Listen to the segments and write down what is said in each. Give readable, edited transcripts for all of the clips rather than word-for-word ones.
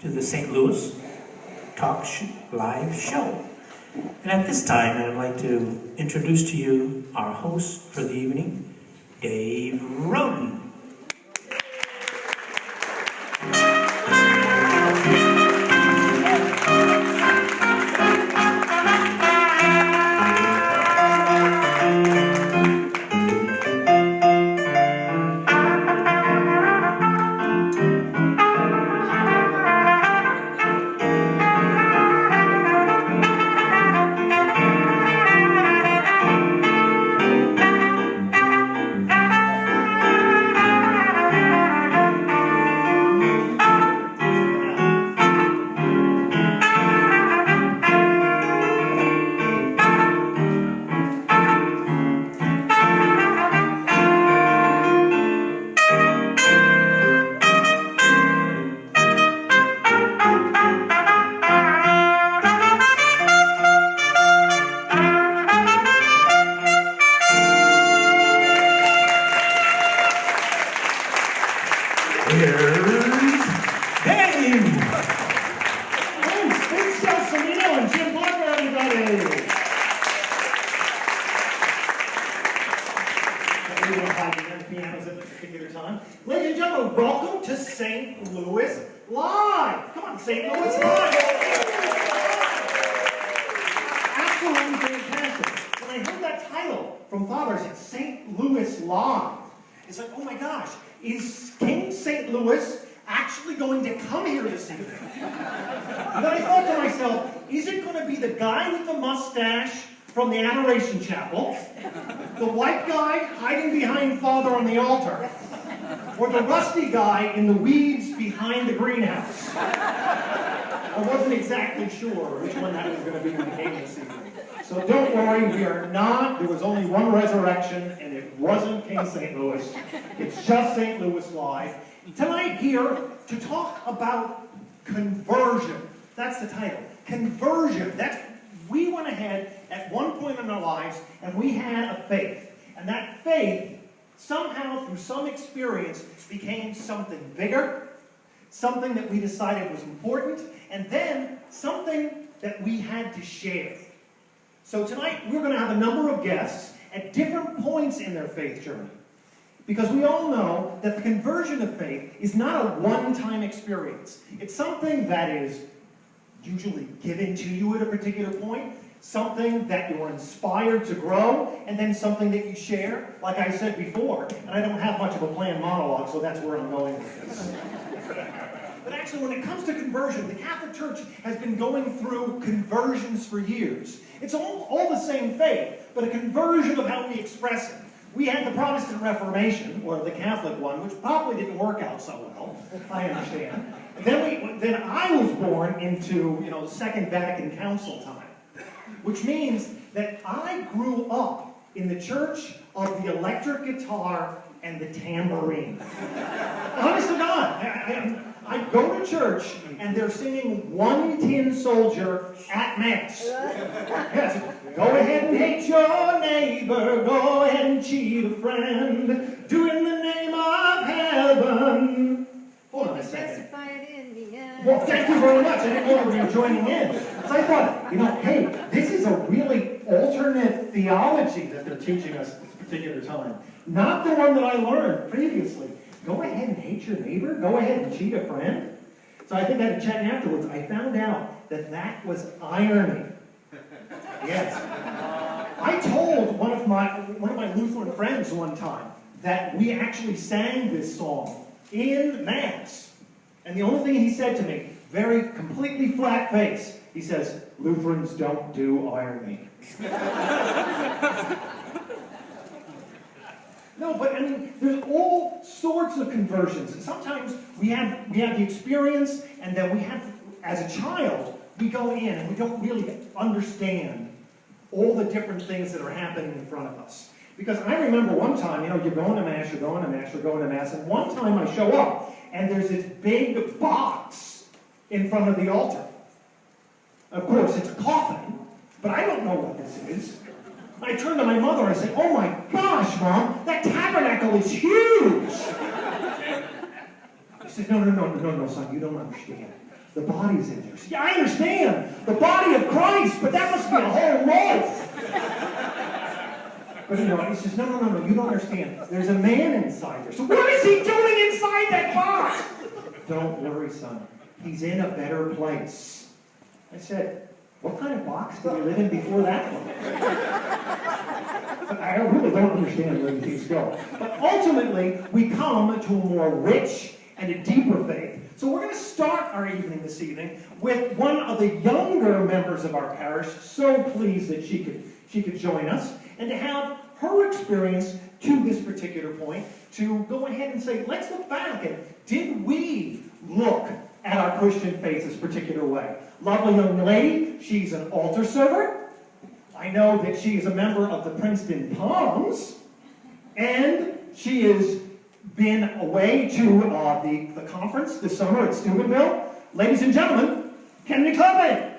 to the St. Louis Talk Live Show. And at this time, I'd like to introduce to you our host for the evening, Dave Roden. From the Adoration Chapel, the white guy hiding behind Father on the altar, or the rusty guy in the weeds behind the greenhouse. I wasn't exactly sure which one that was going to be when we came this evening. So don't worry, we are not, there was only one resurrection, and it wasn't King St. Louis. It's just St. Louis Live. Tonight here to talk about conversion. That's the title. Conversion. We went ahead at one point in our lives and we had a faith. And that faith, somehow through some experience, became something bigger, something that we decided was important, and then something that we had to share. So tonight we're going to have a number of guests at different points in their faith journey. Because we all know that the conversion of faith is not a one-time experience. It's something that is usually given to you at a particular point, something that you're inspired to grow, and then something that you share, like I said before. And I don't have much of a planned monologue, so that's where I'm going with this. But actually, when it comes to conversion, the Catholic Church has been going through conversions for years. It's all the same faith, but a conversion of how we express it. We had the Protestant Reformation, or the Catholic one, which probably didn't work out so well, I understand. Then I was born into, the Second Vatican Council time, which means that I grew up in the church of the electric guitar and the tambourine. Honest to God, I go to church and they're singing One Tin Soldier at Mass. Yes, go ahead and hate your neighbor, go ahead and cheat a friend, do in the name of heaven. Hold on a second. Well, thank you very much. I didn't know you were joining in. So I thought, hey, this is a really alternate theology that they're teaching us at this particular time. Not the one that I learned previously. Go ahead and hate your neighbor. Go ahead and cheat a friend. So I think I had to check afterwards. I found out that that was irony. Yes. I told one of my Lutheran friends one time that we actually sang this song in Mass. And the only thing he said to me, very completely flat face, he says, Lutherans don't do irony. No, but there's all sorts of conversions. And sometimes we have the experience, and then as a child, we go in and we don't really understand all the different things that are happening in front of us. Because I remember one time, you're going to Mass, you're going to Mass, you're going to Mass, and one time I show up, and there's this big box in front of the altar. Of course, it's a coffin, but I don't know what this is. I turn to my mother and I say, oh my gosh, Mom, that tabernacle is huge! said, no, son, you don't understand. The body's in there. Yeah, I understand. The body of Christ, but that must be a whole loaf. But he says, no, you don't understand. There's a man inside there. So what is he doing inside that box? Don't worry, son. He's in a better place. I said, what kind of box did he live in before that one? I really don't understand where these go. But ultimately, we come to a more rich and a deeper faith. So we're going to start our evening this evening with one of the younger members of our parish. So pleased that she could join us, and to have her experience to this particular point, to go ahead and say, let's look back and did we look at our Christian faith this particular way? Lovely young lady, she's an altar server. I know that she is a member of the Princeton Palms, and she has been away to the conference this summer at Steubenville. Ladies and gentlemen, Kennedy Clubman.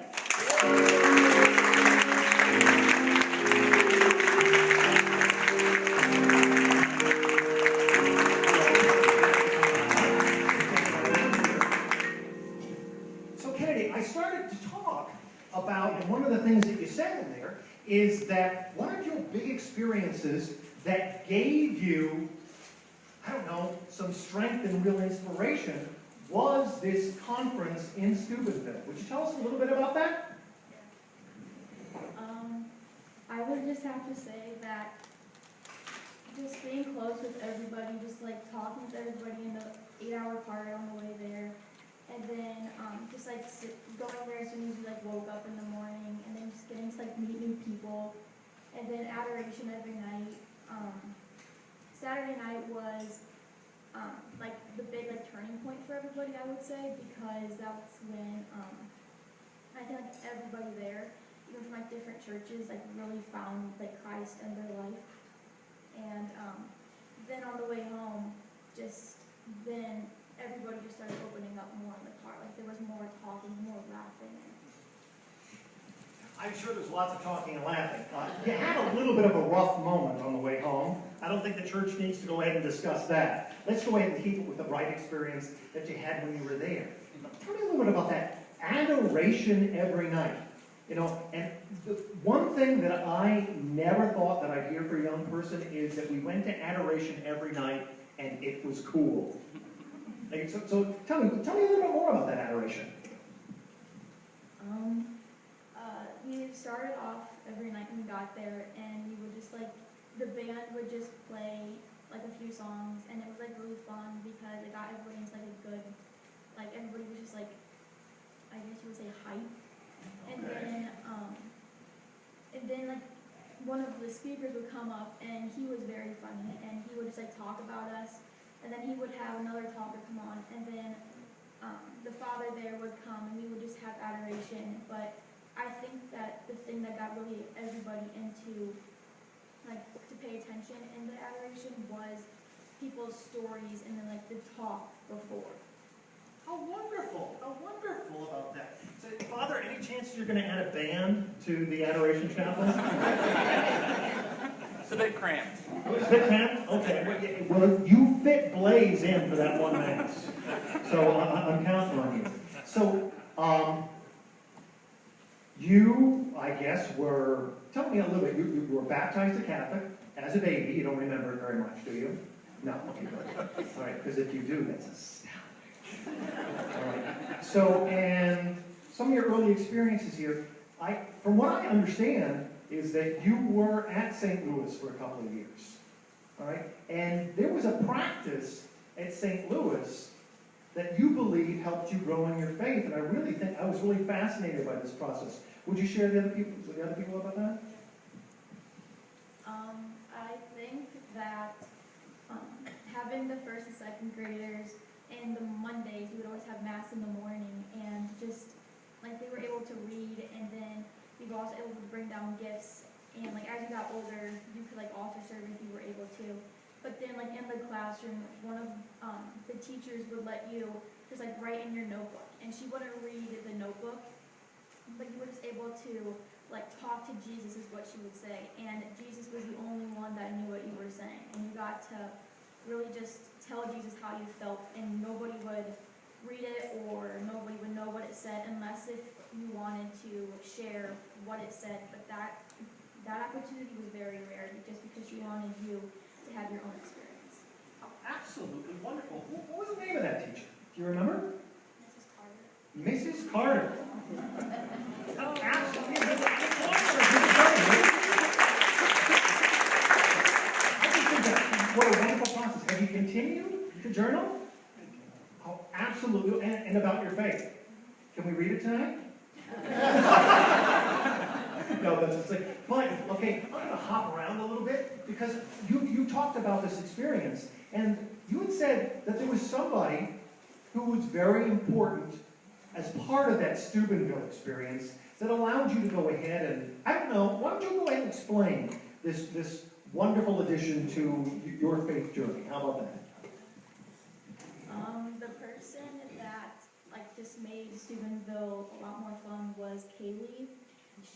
So Kennedy, I started to talk about, and one of the things that you said in there is that one of your big experiences that gave you, I don't know, some strength and real inspiration was this conference in Steubenville. Would you tell us a little bit about that? I would just have to say that just being close with everybody, just like talking to everybody in the 8-hour car on the way there, and then just like going there as soon as you like woke up in the morning, and then just getting to like meet new people, and then adoration every night. Saturday night was like the big like turning point for everybody, I would say, because that's when I think like everybody there, even from like different churches, like really found like Christ in their life. And then on the way home, then everybody just started opening up more in the car. Like there was more talking, more laughing. I'm sure there's lots of talking and laughing. You had a little bit of a rough moment on the way home. I don't think the church needs to go ahead and discuss that. Let's go ahead and keep it with the right experience that you had when you were there. Tell me a little bit about that adoration every night. You know, and the one thing that I never thought that I'd hear for a young person is that we went to adoration every night and it was cool. Like, so tell me a little bit more about that adoration. We started off every night when we got there, and we would just like, the band would just play like a few songs, and it was like really fun because it got everybody into like a good, like everybody was just like, I guess you would say hype. And then like one of the speakers would come up, and he was very funny, and he would just like talk about us, and then he would have another talker come on, and then the father there would come, and we would just have adoration. But I think that the thing that got really everybody into, like, to pay attention in the adoration was people's stories and then, like, the talk before. How wonderful about that. So, Father, any chance you're going to add a band to the Adoration Chapel? It's a bit cramped. It's a bit cramped? Okay. Well, you fit Blaze in for that one mass. So, I'm counting on you. So, you, I guess, tell me a little bit, you were baptized a Catholic as a baby. You don't remember it very much, do you? No, okay, good. All right, because if you do, that's astounding. All right. So, and some of your early experiences here, from what I understand, is that you were at St. Louis for a couple of years. All right? And there was a practice at St. Louis that you believe helped you grow in your faith, and I was really fascinated by this process. Would you share with the other people about that? I think that having the first and second graders and the Mondays, we would always have mass in the morning, and just like they were able to read, and then we were also able to bring down gifts, and like as you got older, you could like altar serve if you were able to. But then, like, in the classroom, one of the teachers would let you just, like, write in your notebook. And she wouldn't read the notebook, but you were just able to, like, talk to Jesus is what she would say. And Jesus was the only one that knew what you were saying. And you got to really just tell Jesus how you felt, and nobody would read it or nobody would know what it said unless if you wanted to share what it said. But that opportunity was very rare, just because she wanted you to have your own experience. Oh, absolutely wonderful. What was the name of that teacher? Do you remember? Mrs. Carter. Mrs. Carter. Oh, absolutely. I just think that what a wonderful process. Have you continued to journal? Oh, absolutely. And about your faith. Can we read it tonight? No, that's just like, but, okay, I'm going to hop around a little bit, because you talked about this experience, and you had said that there was somebody who was very important as part of that Steubenville experience that allowed you to go ahead and, I don't know, why don't you go ahead and explain this wonderful addition to your faith journey? How about that? The person that just made Steubenville a lot more fun was Kaylee.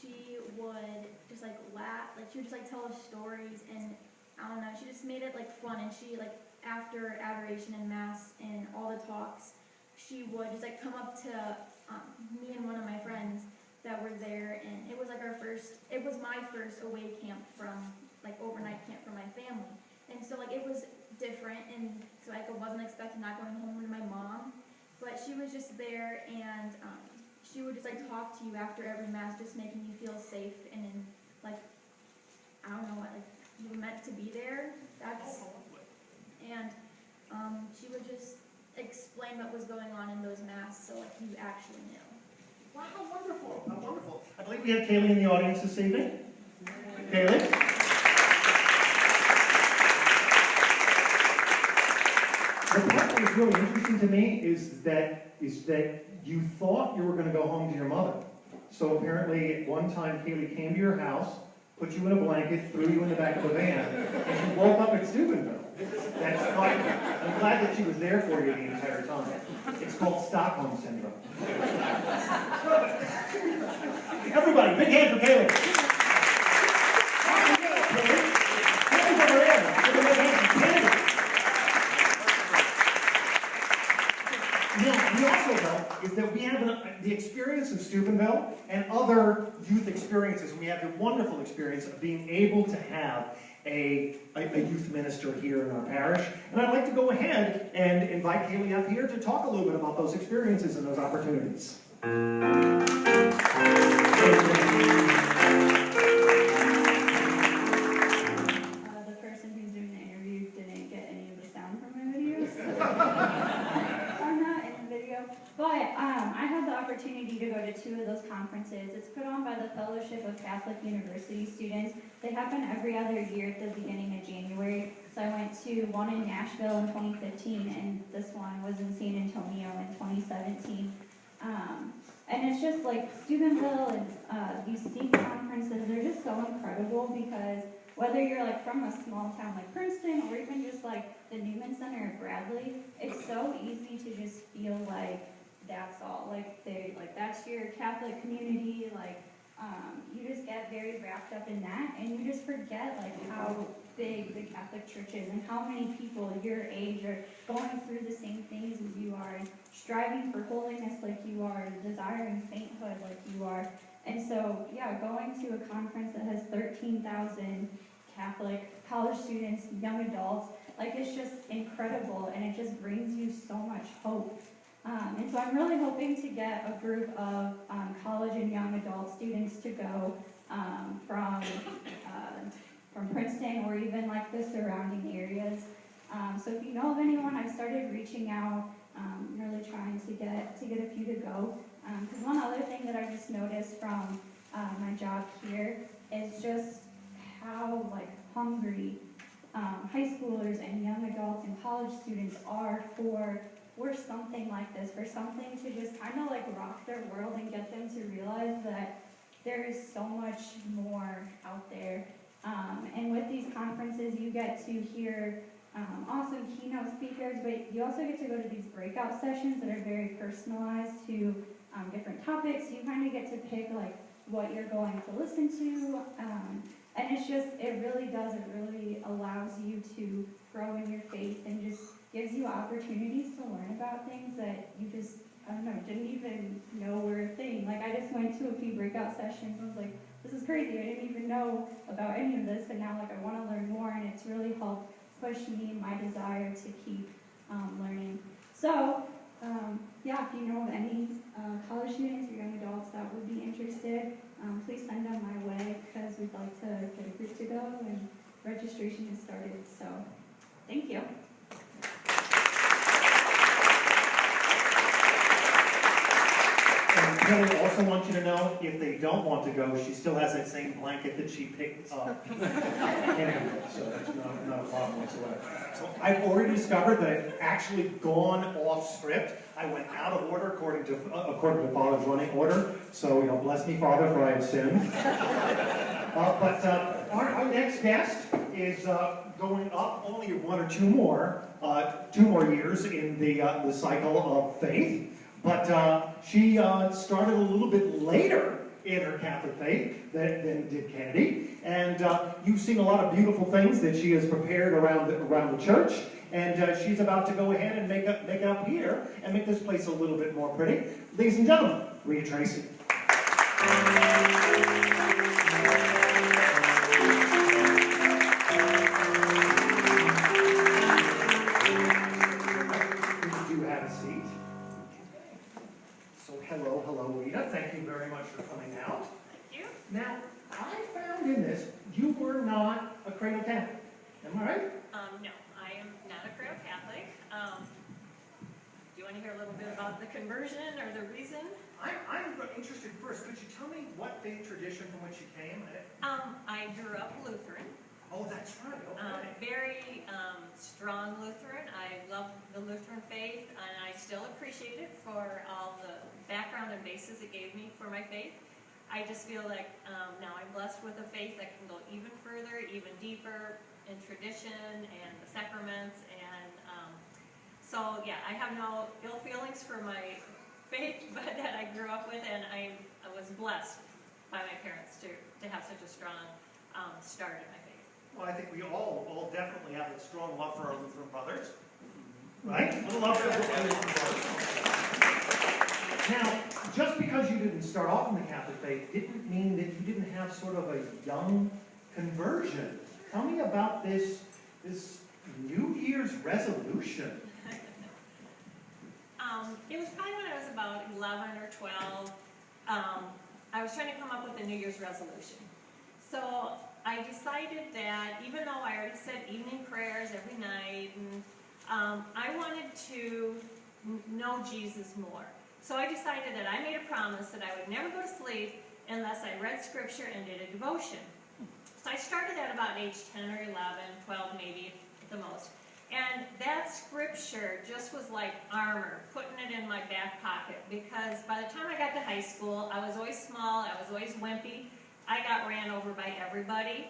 She would just laugh, she would just tell us stories, and I don't know, she just made it fun. And she after adoration and mass and all the talks, she would just come up to me and one of my friends that were there, and it was it was my first away camp from overnight camp for my family. And so it was different, and so I wasn't expecting not going home with my mom, but she was just there, and she would just talk to you after every mass, just making you feel safe, and I don't know, you were meant to be there. And she would just explain what was going on in those mass, so you actually knew. Wow, how wonderful! How wonderful! I believe we have Kaylee in the audience this evening. Kaylee. The part that was really interesting to me is that you thought you were going to go home to your mother. So apparently, at one time, Kaylee came to your house, put you in a blanket, threw you in the back of the van, and you woke up at Steubenville. That's fine. I'm glad that she was there for you the entire time. It's called Stockholm Syndrome. Everybody, big hand for Kaylee. Kaylee's over there. Give a big hand for Kaylee. Now, we also know is that we have the experience of Steubenville and other youth experiences. We have the wonderful experience of being able to have a youth minister here in our parish. And I'd like to go ahead and invite Kaylee up here to talk a little bit about those experiences and those opportunities. The person who's doing the interview didn't get any of the sound from my videos. I'm not in the video. But I had the opportunity to go to 2 of those conferences. It's put on by the Fellowship of Catholic University Students. They happen every other year at the beginning of January. So I went to one in Nashville in 2015, and this one was in San Antonio in 2017. And it's just Steubenville and these STEAM conferences, they're just so incredible, because whether you're from a small town like Princeton, or even just the Newman Center of Bradley, it's so easy to just feel that's all. That's your Catholic community. You just get very wrapped up in that, and you just forget how big the Catholic Church is, and how many people your age are going through the same things as you are, and striving for holiness like you are, and desiring sainthood like you are. And so, yeah, going to a conference that has 13,000 Catholic college students, young adults, it's just incredible, and it just brings you so much hope. And so I'm really hoping to get a group of college and young adult students to go from Princeton, or even the surrounding areas. So if you know of anyone, I've started reaching out, really trying to get a few to go. Because one other thing that I just noticed from my job here is just how hungry high schoolers and young adults and college students are for something like this, for something to just kind of rock their world and get them to realize that there is so much more out there. And with these conferences, you get to hear awesome keynote speakers, but you also get to go to these breakout sessions that are very personalized to different topics. You kind of get to pick what you're going to listen to, and it really allows you to grow in your faith and just gives you opportunities to learn about things that you just, I don't know, didn't even know were a thing. Like, I just went to a few breakout sessions and was like, this is crazy. I didn't even know about any of this, and now, like, I want to learn more, and it's really helped push me in my desire to keep learning. So, yeah, if you know of any college students or young adults that would be interested, please send them my way, because we'd like to get a group to go, and registration has started. So, thank you. And Kelly also wants you to know, if they don't want to go, she still has that same blanket that she picked up. Anyway, so that's not a problem whatsoever. So I've already discovered that I've actually gone off script. I went out of order according to Father's running order. So, bless me, Father, for I have sinned. But our next guest is going up only one or two more years in the cycle of faith. But she started a little bit later in her Catholic faith than did Kennedy. And you've seen a lot of beautiful things that she has prepared around the church. And she's about to go ahead and make it up here and make this place a little bit more pretty. Ladies and gentlemen, Rita Tracy. Hello, Rita. Thank you very much for coming out. Thank you. Now, I found in this, you were not a cradle Catholic. Am I right? No, I am not a cradle Catholic. Do you want to hear a little bit about the conversion or the reason? I'm interested first. Could you tell me what faith tradition from which you came? I grew up Lutheran. Oh, that's right. Okay. Very strong Lutheran. I love the Lutheran faith, and I still appreciate it for all the background and basis it gave me for my faith. I just feel like now I'm blessed with a faith that can go even further, even deeper in tradition and the sacraments. And so, yeah, I have no ill feelings for my faith, but that I grew up with, and I was blessed by my parents to have such a strong start in my faith. Well, I think we all definitely have a strong love for our Lutheran brothers. Right? A little love for our Lutheran brothers. Now, just because you didn't start off in the Catholic faith didn't mean that you didn't have sort of a young conversion. Tell me about this New Year's resolution. It was probably when I was about 11 or 12. I was trying to come up with a New Year's resolution. So I decided that even though I already said evening prayers every night, and I wanted to know Jesus more. So I decided that I made a promise that I would never go to sleep unless I read scripture and did a devotion. So I started at about age 10 or 11, 12 maybe at the most. And that scripture just was like armor, putting it in my back pocket, because by the time I got to high school, I was always small, I was always wimpy. I got ran over by everybody.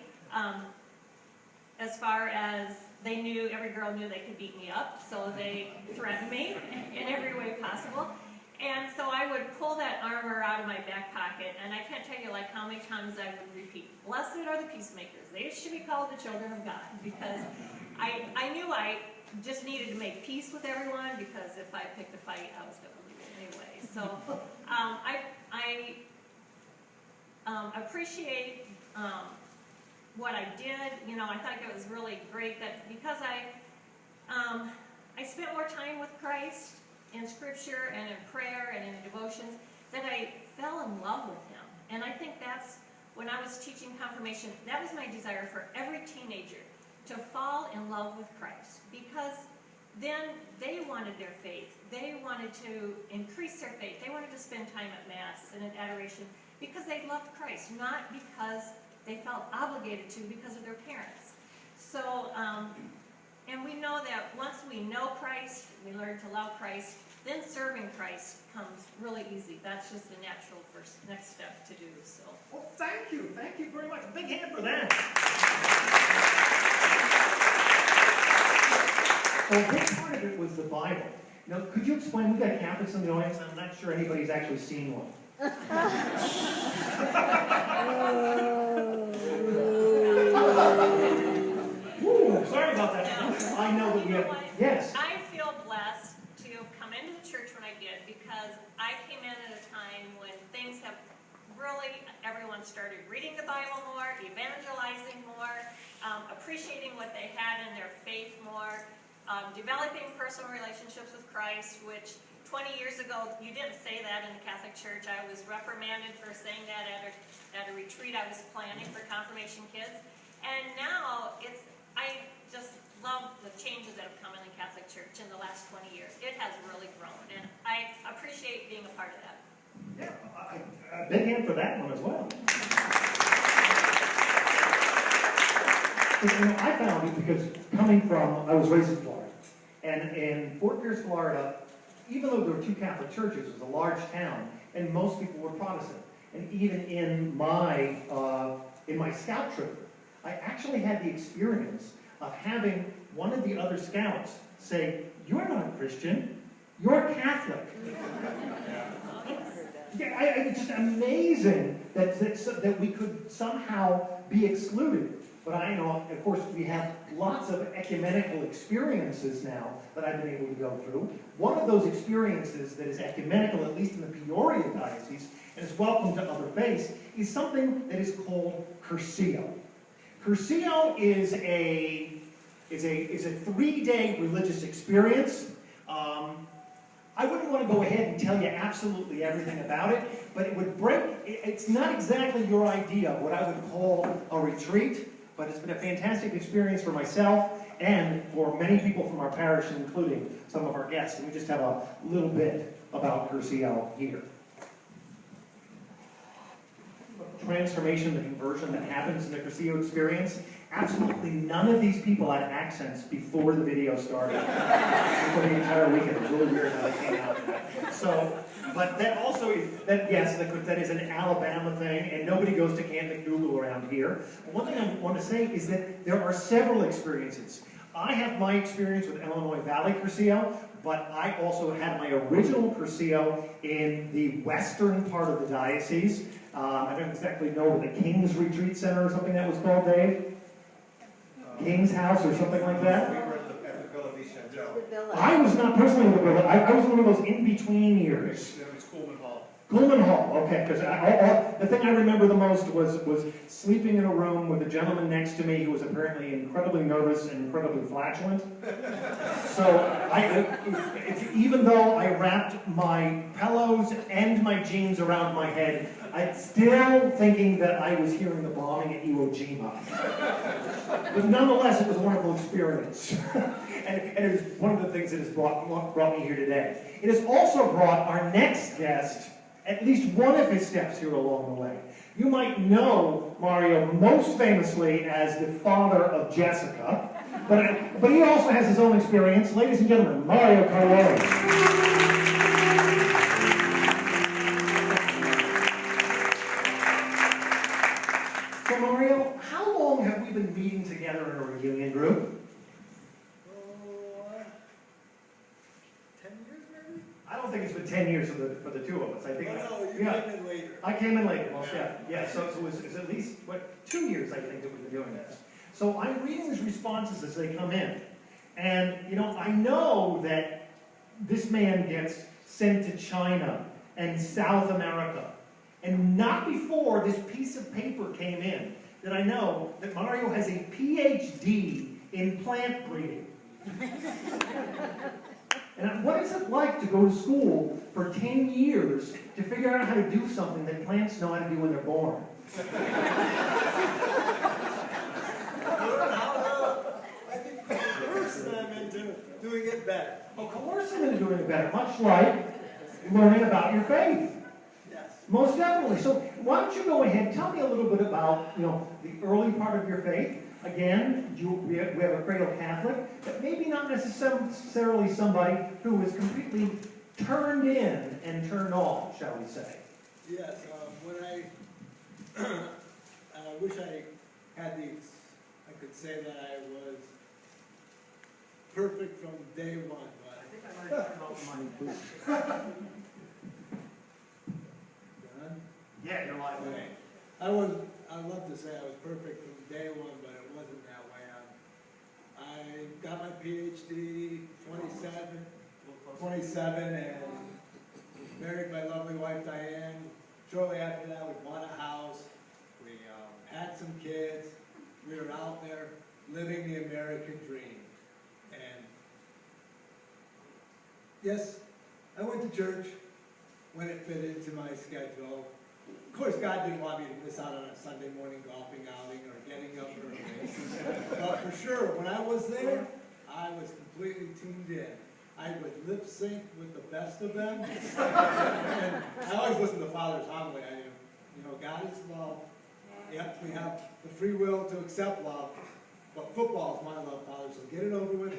As far as every girl knew they could beat me up, so they threatened me in every way possible. And so I would pull that armor out of my back pocket, and I can't tell you like how many times I would repeat, "Blessed are the peacemakers. They should be called the children of God," because I knew I just needed to make peace with everyone, because if I picked a fight, I was going to lose anyway. So I appreciate what I did. I thought it was really great that because I spent more time with Christ in Scripture and in prayer and in devotions, that I fell in love with Him. And I think that's, when I was teaching confirmation, that was my desire for every teenager, to fall in love with Christ. Because then they wanted their faith. They wanted to increase their faith. They wanted to spend time at Mass and in adoration because they loved Christ, not because they felt obligated to because of their parents. So, and we know that once we know Christ, we learn to love Christ, then serving Christ comes really easy. That's just the natural next step to do. So. Well, thank you very much. Big hand for that. Well, a big part of it was the Bible. Now, could you explain? We've got Catholics in the audience, and I'm not sure anybody's actually seen one. Ooh, sorry sorry about that. I know that we You know have, what? yes. I feel blessed to come into the church when I did because I came in at a time when things have really, everyone started reading the Bible more, evangelizing more, appreciating what they had in their faith more, developing personal relationships with Christ, which 20 years ago, you didn't say that in the Catholic Church. I was reprimanded for saying that at a retreat I was planning for confirmation kids. And now I just love the changes that have come in the Catholic Church in the last 20 years. It has really grown, and I appreciate being a part of that. Yeah, a big hand for that one as well. I found it because I was raised in Florida, and in Fort Pierce, Florida, even though there were two Catholic churches, it was a large town, and most people were Protestant. And even in my scout trip, I actually had the experience of having one of the other scouts say, "You're not a Christian, you're a Catholic." Yeah, it's just amazing that we could somehow be excluded. But I know, of course, we have lots of ecumenical experiences now that I've been able to go through. One of those experiences that is ecumenical, at least in the Peoria Diocese, and is welcome to other faiths, is something that is called Cursillo. Cursillo is a 3-day religious experience. I wouldn't want to go ahead and tell you absolutely everything about it, but it's not exactly your idea of what I would call a retreat, but it's been a fantastic experience for myself and for many people from our parish, including some of our guests. And we just have a little bit about Cursillo here. Transformation, the conversion that happens in the Cursillo experience. Absolutely none of these people had accents before the video started. For the entire weekend. It was really weird how they came out. So, but that also is, that is an Alabama thing, and nobody goes to Camp McDougal around here. But one thing I want to say is that there are several experiences. I have my experience with Illinois Valley Cursillo, but I also had my original Cursillo in the western part of the diocese. I don't exactly know the King's Retreat Center or something that was called, Dave? King's House or something like that? We were at the Villa Vicentelle. I was not personally in the Villa. I was one of those in-between years. It was Coleman Hall. Coleman Hall, okay, because the thing I remember the most was sleeping in a room with a gentleman next to me who was apparently incredibly nervous and incredibly flatulent. So even though I wrapped my pillows and my jeans around my head, I'm still thinking that I was hearing the bombing at Iwo Jima. But nonetheless, it was a wonderful experience. and it was one of the things that has brought me here today. It has also brought our next guest at least one of his steps here along the way. You might know Mario most famously as the father of Jessica, but he also has his own experience. Ladies and gentlemen, Mario Carlone. So Mario, how long have we been meeting together in a reunion group? 10 years maybe? I don't think it's been 10 years for the two of us. I think. No, you yeah. came in later. I came in later, most definitely. Yeah, so it's at least, 2 years, I think, that we've been doing this. So I'm reading these responses as they come in. And, I know that this man gets sent to China and South America. And not before this piece of paper came in did I know that Mario has a PhD in plant breeding. And what is it like to go to school for 10 years to figure out how to do something that plants know how to do when they're born? I think coerce them into doing it better. Well, coerce them into doing it better, much like learning about your faith. Yes. Most definitely. So why don't you go ahead and tell me a little bit about, the early part of your faith. Again, we have a cradle Catholic, but maybe not necessarily somebody who was completely turned in and turned off, shall we say. Yes. When I wish I had I could say that I was perfect from day one. But I think I might have turned off my boots. Done? Yeah, you're like me. I'd love to say I was perfect from day one, but it wasn't that way. I PhD, 27, and married my lovely wife Diane. Shortly after that, we bought a house. We had some kids. We were out there living the American dream. And yes, I went to church when it fit into my schedule. Of course, God didn't want me to miss out on a Sunday morning golfing outing or getting up early. But for sure, when I was there, I was completely tuned in. I would lip sync with the best of them. And I always listen to Father's homily. God is love. Yep, we have the free will to accept love. But football is my love, Father, so get it over with.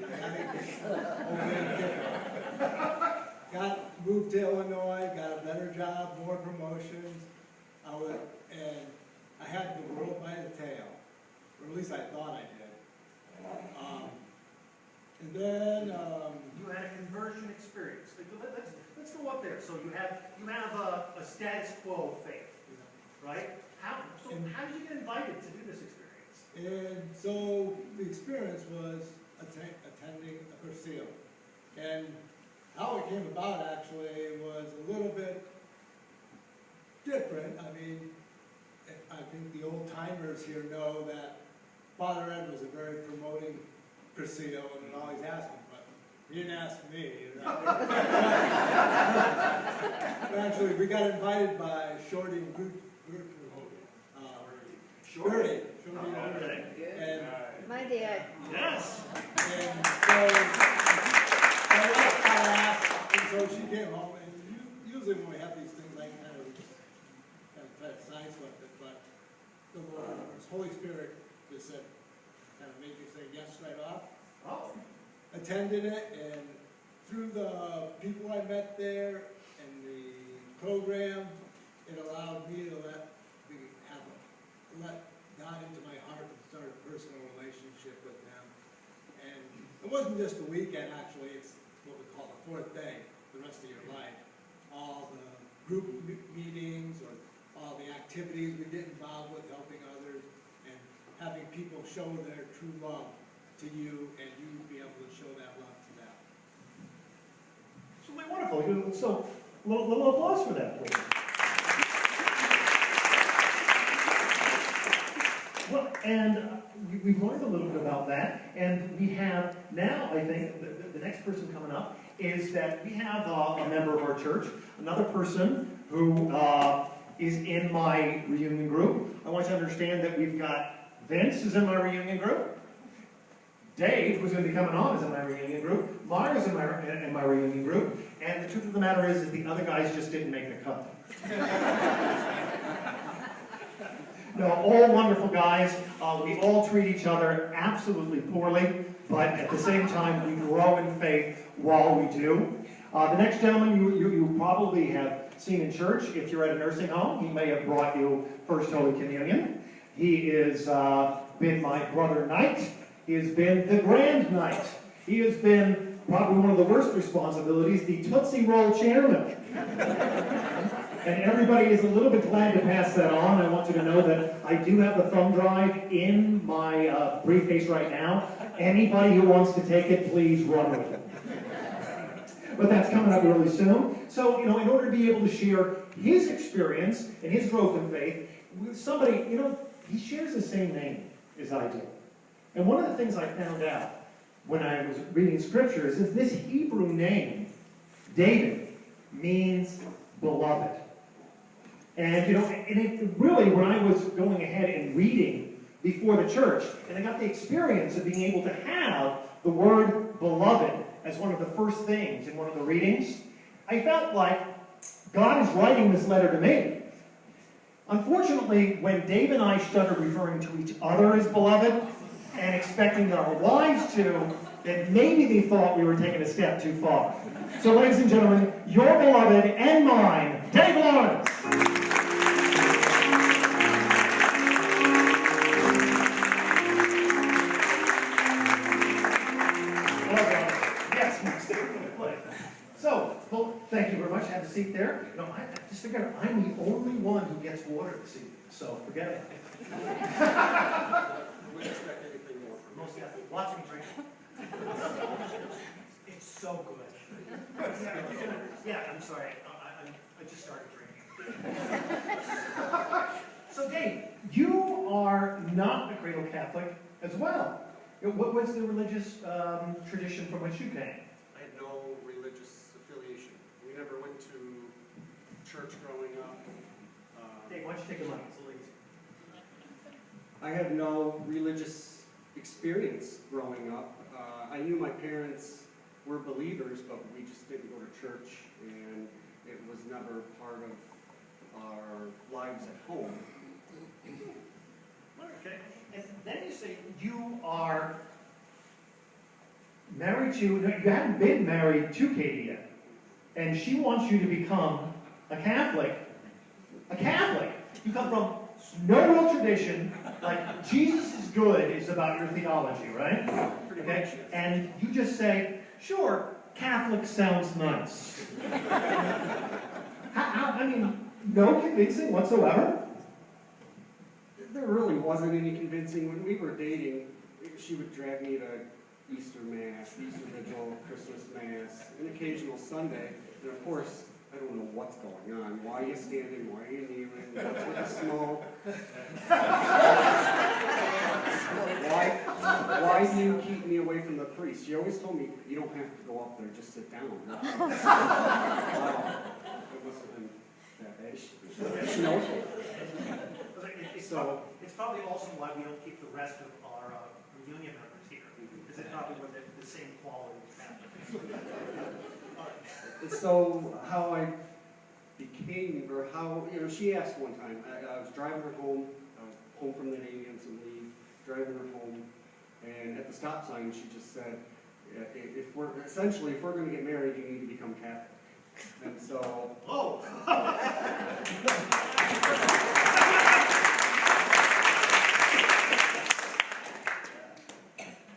I got moved to Illinois, got a better job, more promotions. And I had the world by the tail, or at least I thought I did. And then You had a conversion experience. Let's go up there. So you have a status quo faith, right? How did you get invited to do this experience? And so the experience was attending a Cursillo. And how it came about actually was a little bit different. I mean, I think the old timers here know that Father Ed was a very promoting Cursillo and would always ask him, but he didn't ask me. But actually, we got invited by Shorty and Shorty. And My dad. Yes. And so I asked, and so she came home, and usually when we have these things, I kind of try to sidestep it, but the Lord, His Holy Spirit just said, kind of made me say yes right off. Oh. Attended it, and through the people I met there and the program, it allowed me to let God into my heart and start a personal relationship with Him. And it wasn't just a weekend, actually, it's what we call the fourth day, the rest of your life. All the group meetings or all the activities we get involved with, helping others, and having people show their true love to you, and you be able to show that love to them. So wonderful. So, little applause for that, please. Well, and we've learned a little bit about that, and we have now, I think, the next person coming up is that we have a member of our church, another person who is in my reunion group. I want you to understand that we've got Vince is in my reunion group. Dave, who's going to be coming on, is in my reunion group. Mara's in my reunion group. And the truth of the matter is the other guys just didn't make the cut. No, all wonderful guys. We all treat each other absolutely poorly, but at the same time, we grow in faith while we do. The next gentleman you probably have seen in church. If you're at a nursing home, he may have brought you First Holy Communion. He has been my brother knight. He has been the grand knight. He has been probably one of the worst responsibilities, the Tootsie Roll chairman. And everybody is a little bit glad to pass that on. I want you to know that I do have the thumb drive in my briefcase right now. Anybody who wants to take it, please run with it. But that's coming up really soon. So, in order to be able to share his experience and his growth in faith with somebody, he shares the same name as I do. And one of the things I found out when I was reading scriptures is this Hebrew name, David, means beloved. And, and it really, when I was going ahead and reading before the church, and I got the experience of being able to have the word beloved as one of the first things in one of the readings, I felt like God is writing this letter to me. Unfortunately, when Dave and I started referring to each other as beloved and expecting our wives to, then maybe they thought we were taking a step too far. So, ladies and gentlemen, your beloved and mine, Dave Lawrence. So, well, thank you very much. Have a seat there. I just figured I'm the only one who gets water this evening, so forget it. We expect anything more from Most definitely. Watch me drink. It's so good. Yeah, I'm sorry. I just started drinking. So, Dave, you are not a cradle Catholic as well. What was the religious tradition from which you came? I had no religious affiliation. We never went to church growing up. Dave, why don't you take a mic? It's a little easier. I had no religious experience growing up. I knew my parents were believers, but we just didn't go to church, and it was never part of our lives at home. Okay. And then you say you are married to, no, you haven't been married to Katie yet, and she wants you to become a Catholic. A Catholic. You come from no real tradition, like Jesus is good is about your theology, right? Pretty Okay? much, yes. And you just say, sure, Catholic sounds nice. I mean, no convincing whatsoever? There really wasn't any convincing. When we were dating, she would drag me to Easter Mass, Easter Vigil, Christmas Mass, an occasional Sunday. And of course, I don't know what's going on. Why are you standing? Why are you kneeling? What's with the smoke? Why do you keep me away from the priest? She always told me, you don't have to go up there, just sit down. Wow. It must have been that bad. She knows me. It's probably also why we don't keep the rest of our reunion members here, because they probably were the same quality of Catholics. And so how I became, or how, she asked one time, I was driving her home, home from the Navy on some leave, driving her home, and at the stop sign she just said, if we're going to get married, you need to become Catholic. And so, Oh!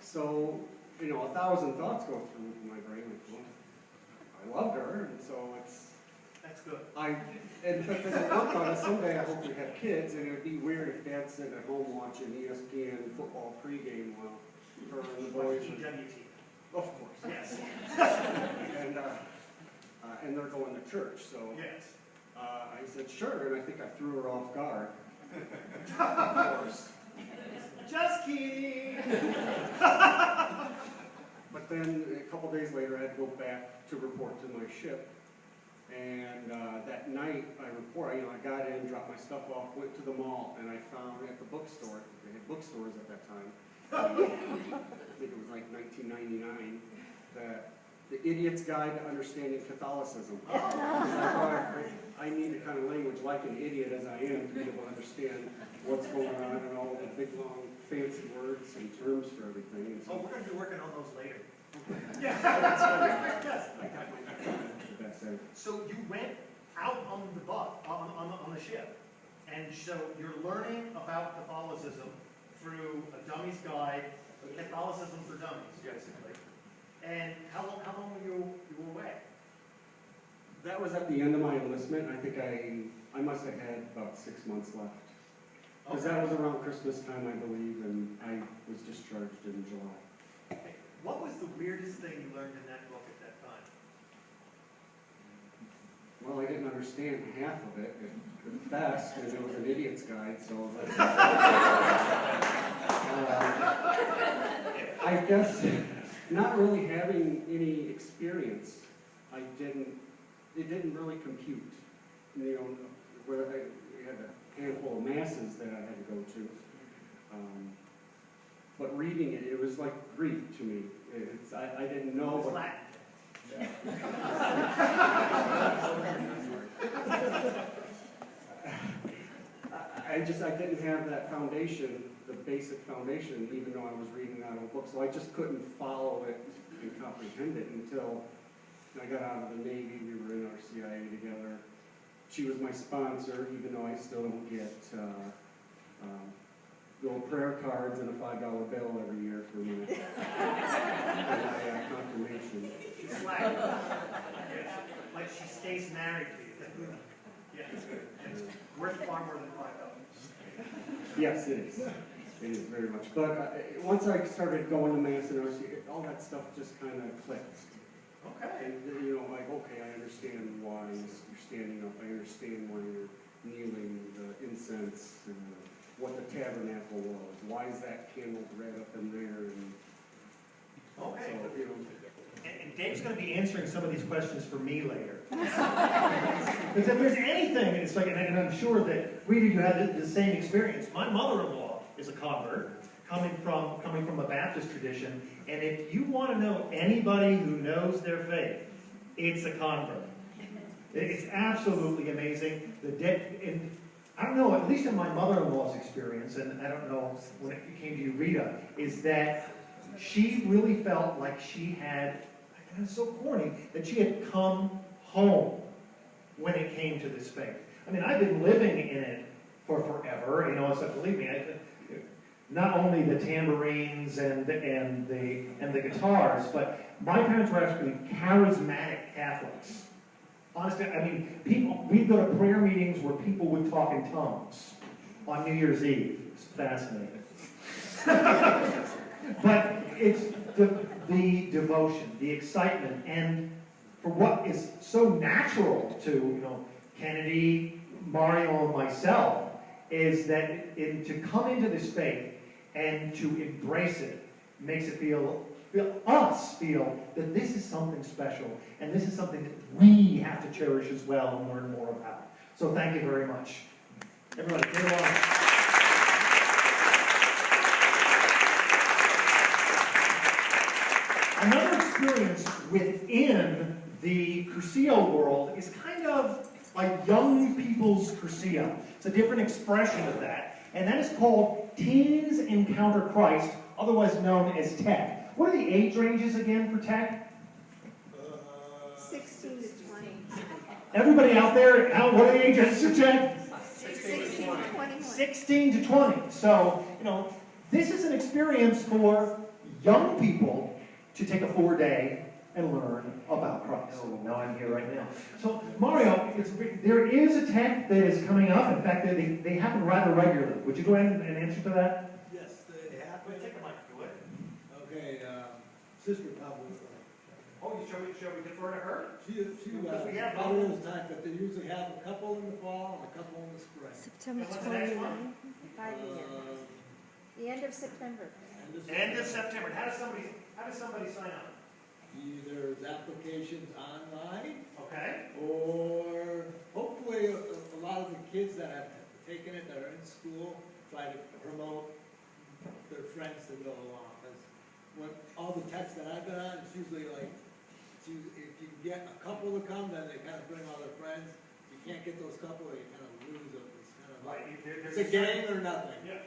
So, 1,000 thoughts go through my brain. I loved her, and so That's good. because I worked on it, someday I hope we have kids, and it would be weird if Dad's sitting at home watching ESPN football pregame while her and the boys are, GWT. of course, Yes. and they're going to church, so Yes. I said, sure, and I think I threw her off guard. Of course. Just kidding. But then a couple days later, I had to go back to report to my ship. And that night, I got in, dropped my stuff off, went to the mall, and I found at the bookstore, they had bookstores at that time, I think it was like 1999, that The Idiot's Guide to Understanding Catholicism. So I thought I need the kind of language like an idiot as I am to be able to understand what's going on and all the big, long, fancy words and terms for everything. And Oh, so, we're going to be working on those later. yes. That's it. So you went out on the bus, on the ship, and so you're learning about Catholicism through a dummy's guide, Catholicism for Dummies, basically. And how long were you away? That was at the end of my enlistment. I think I must have had about 6 months left. Because that was around Christmas time, I believe, and I was discharged in July. Okay. What was the weirdest thing you learned in that book at that time? Well, I didn't understand half of it at best, and it was an idiot's guide, so I guess not really having any experience, it didn't really compute. Where we had a handful of masses that I had to go to. But reading it, it was like Greek to me. I didn't know. It was Latin. I didn't have that foundation, the basic foundation, even though I was reading out of a book. So I just couldn't follow it and comprehend it until I got out of the Navy. We were in our CIA together. She was my sponsor, even though I still don't get little prayer cards and a $5 bill every year for my confirmation. She's Latin. Like she stays married to you. Yes. It's worth far more than $5. Yes, it is. It is very much. But once I started going to Mass and all that stuff just kind of clicked. Okay. And, you know, like, okay, I understand why you're standing up. I understand why you're kneeling, the incense, and what the tabernacle was. Why is that candle right up in there? And Okay. so, you know, And Dave's going to be answering some of these questions for me later. Because if there's anything, it's like, and I'm sure that Rita, you had the same experience. My mother-in-law is a convert, coming from a Baptist tradition, and if you want to know anybody who knows their faith, it's a convert. It's absolutely amazing. And I don't know, at least in my mother-in-law's experience, and I don't know when it came to you, Rita, is that she really felt like she had, and it's so corny, that she had come home when it came to this faith. I mean, I've been living in it for forever, you know, so believe me, not only the tambourines and the guitars, but my parents were actually charismatic Catholics. Honestly, I mean, we'd go to prayer meetings where people would talk in tongues on New Year's Eve. It's fascinating. But it's the devotion, the excitement, and for what is so natural to, you know, Kennedy, Mario, and myself, is that to come into this faith and to embrace it makes it us feel that this is something special, and this is something that we have to cherish as well and learn more about. So thank you very much. Everybody, get along. Another experience within the Cursillo world is kind of like young people's Cursillo. It's a different expression of that, and that is called Teens Encounter Christ, otherwise known as TEC. What are the age ranges again for TEC? 16 to 20. Everybody out there, what are the ages for TEC? 16 to 21. 16 to 20. So, you know, this is an experience for young people to take a 4-day and learn about Christ. Oh, now I'm here right now. So, Mario, there is a TEC that is coming up. In fact, they happen rather regularly. Would you go ahead and answer to that? Yes, they happen. Take the mic, do it. Okay, Sister probably. Oh, shall we defer to her? She Because we have probably those times, but they usually have a couple in the fall and a couple in the spring. September And what's the next 29. By the end. The end of September. End of September. How does somebody sign up? Either there's applications online, Okay. or hopefully a lot of the kids that have taken it, that are in school, try to promote their friends to go along. Because when all the texts that I've been on, it's usually like, if you get a couple to come, then they kind of bring all their friends. If you can't get those couple, you kind of lose them. It's kind of like, it's a game or nothing. Yeah,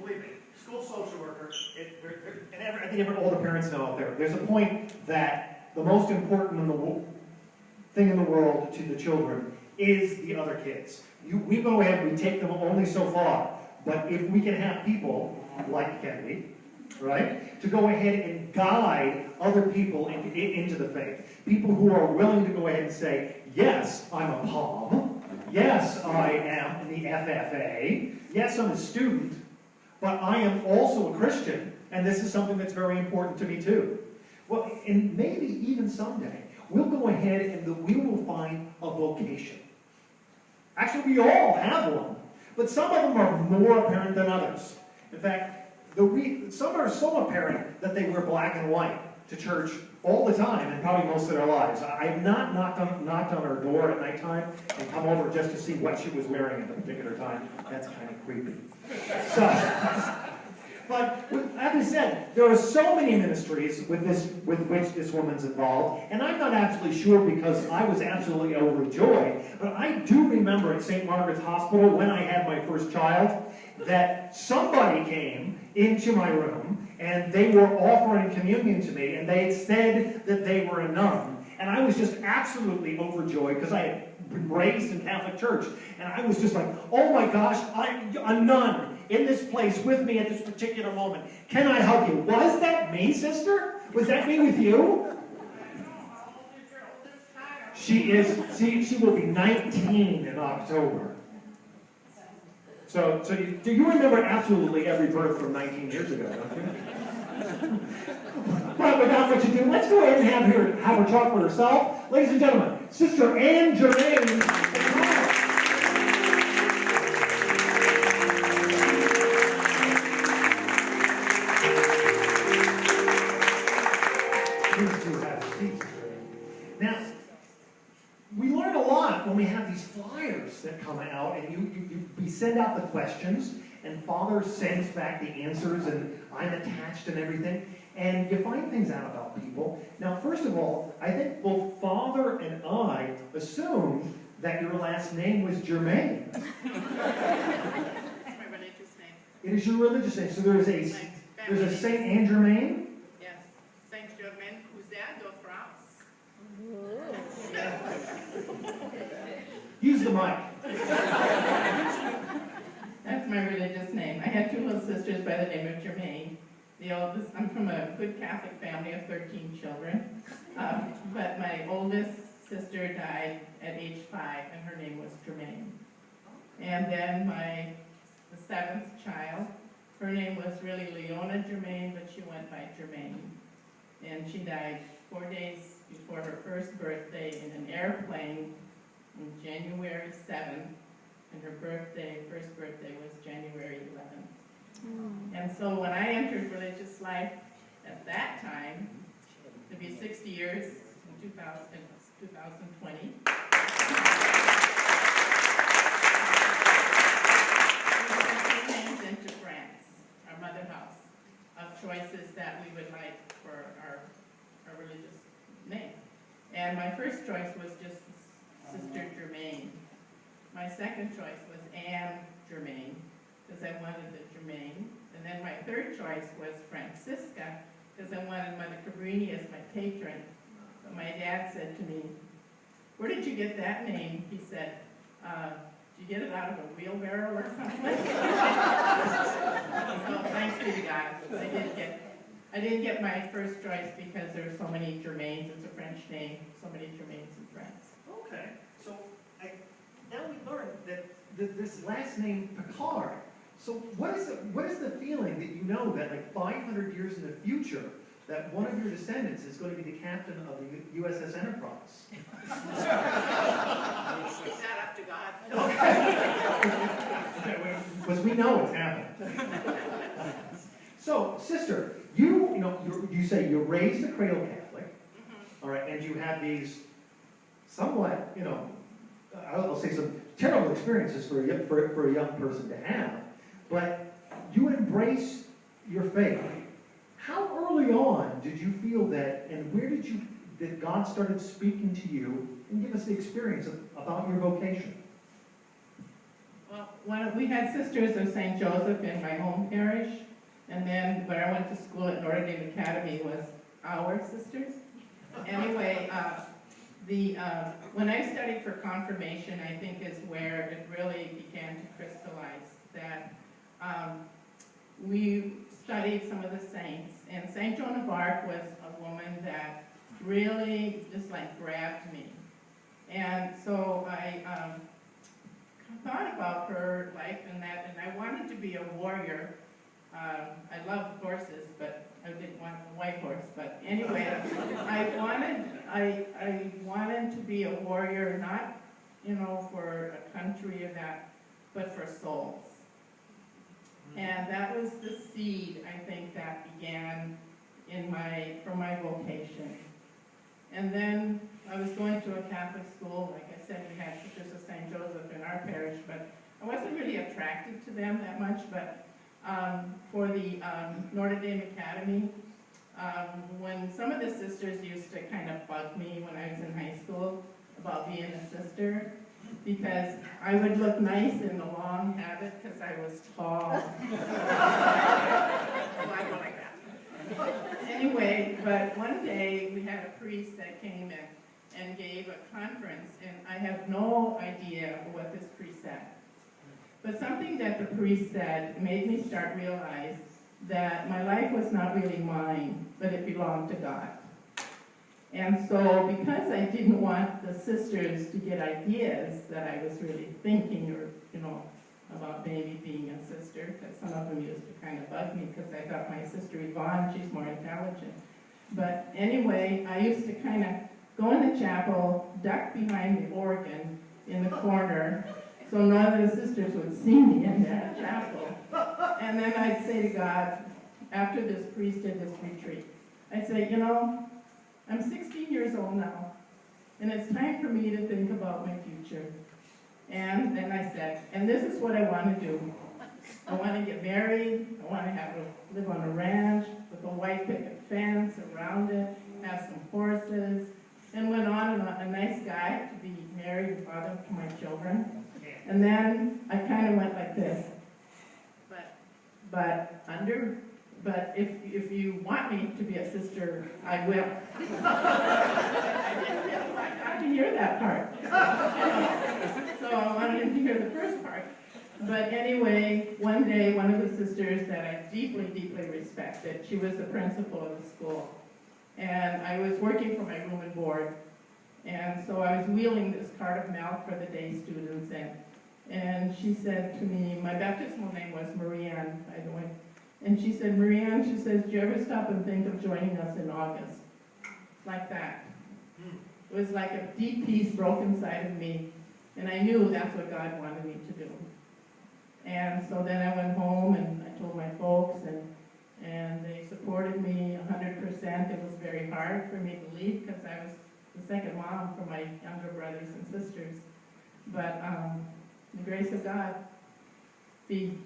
believe me, school social worker, I think all the parents know out there, there's a point that the most important thing in the world to the children is the other kids. We go ahead, we take them only so far, but if we can have people like Kennedy, right, to go ahead and guide other people into the faith, people who are willing to go ahead and say, yes, I'm a POM, yes, I am in the FFA, yes, I'm a student, but I am also a Christian, and this is something that's very important to me too. Well, and maybe even someday, we'll go ahead and we will find a vocation. Actually, we all have one, but some of them are more apparent than others. In fact, some are so apparent that they wear black and white to church all the time and probably most of their lives. I have not knocked on her door at nighttime and come over just to see what she was wearing at the particular time. That's kind of creepy. But as I said, there are so many ministries with which this woman's involved, and I'm not absolutely sure because I was absolutely overjoyed, but I do remember at St. Margaret's Hospital when I had my first child that somebody came into my room and they were offering communion to me, and they had said that they were a nun, and I was just absolutely overjoyed because I had been raised in Catholic Church, and I was just like, oh my gosh, I'm a nun in this place with me at this particular moment. Can I help you? Was that me, sister? Was that me with you? She will be 19 in October. So So you remember absolutely every birth from 19 years ago, don't you? But without much ado, let's go ahead and have her talk for herself. Ladies and gentlemen, Sister Anne Germain. Please do have seats. Now, we learn a lot when we have these flyers that come out, and we send out the questions, and Father sends back the answers, and I'm attached and everything, and you find things out about people. Now, first of all, I think both Father and I assumed that your last name was Germain. That's my religious name. It is your religious name, so there's a Saint Anne Germain. Yes, Saint Germain Cousin de France. Use the mic. That's my religious name. I had two little sisters by the name of Germain. The oldest, I'm from a good Catholic family of 13 children, but my oldest sister died at age 5, and her name was Germain. And then the seventh child, her name was really Leona Germain, but she went by Germain. And she died 4 days before her first birthday in an airplane on January 7th, and her first birthday was January 11th. And so when I entered religious life at that time, to be 60 years in 2020, into France, our mother house, of choices that we would like for our religious name. And my first choice was just Sister Germain. My second choice was Anne Germain, because I wanted the Germain. And then my third choice was Francisca, because I wanted Mother Cabrini as my patron. But my dad said to me, "Where did you get that name?" He said, "Did you get it out of a wheelbarrow or something?" So thanks be to God, I didn't get my first choice because there are so many Germains. It's a French name, so many Germains in France. Okay, so now we learned that this last name Picard. So what is the feeling that you know that like 500 years in the future that one of your descendants is going to be the captain of the USS Enterprise? Leave that up to God. Okay, because we know it's happening. So, sister, you say you're raised a cradle Catholic, all right, and you have these somewhat, I'll say some terrible experiences for a young person to have, but you embrace your faith. How early on did you feel that, and where that God started speaking to you, and give us the experience about your vocation? Well, we had Sisters of St. Joseph in my home parish, and then where I went to school at Notre Dame Academy was our sisters. Anyway, when I studied for confirmation, I think is where it really began to crystallize that we studied some of the saints, and St. Joan of Arc was a woman that really just like grabbed me. And so I thought about her life and I wanted to be a warrior. I love horses, but I didn't want a white horse. But anyway, I wanted to be a warrior, not for a country or that, but for souls. And that was the seed, I think, that began for my vocation. And then I was going to a Catholic school. Like I said, we had Sisters of St. Joseph in our parish, but I wasn't really attracted to them that much. But for the Notre Dame Academy, when some of the sisters used to kind of bug me when I was in high school about being a sister, because I would look nice in the long habit because I was tall. Well, I go like that. Anyway, but one day we had a priest that came in and gave a conference, and I have no idea what this priest said. But something that the priest said made me start realize that my life was not really mine, but it belonged to God. And so because I didn't want the sisters to get ideas that I was really thinking or, about maybe being a sister, because some of them used to kind of bug me because I thought my sister Yvonne, she's more intelligent. But anyway, I used to kind of go in the chapel, duck behind the organ in the corner, so none of the sisters would see me in that chapel. And then I'd say to God, after this priest did this retreat, I'd say, you know, I'm 16 years old now, and it's time for me to think about my future. And then I said, and this is what I want to do. I want to get married, I want to live on a ranch with a white picket fence around it, have some horses, and went on and on, a nice guy to be married and father to my children. And then I kind of went like this. But if you want me to be a sister, I will. I got to hear that part. So I wanted him to hear the first part. But anyway, one day, one of the sisters that I deeply, deeply respected, she was the principal of the school. And I was working for my room and board. And so I was wheeling this cart of milk for the day students in. And she said to me, my baptismal name was Marianne, by the way. And she said, Marianne, she says, do you ever stop and think of joining us in August? Like that. It was like a deep peace broke inside of me. And I knew that's what God wanted me to do. And so then I went home and I told my folks, and they supported me 100%. It was very hard for me to leave because I was the second mom for my younger brothers and sisters. But the grace of God, be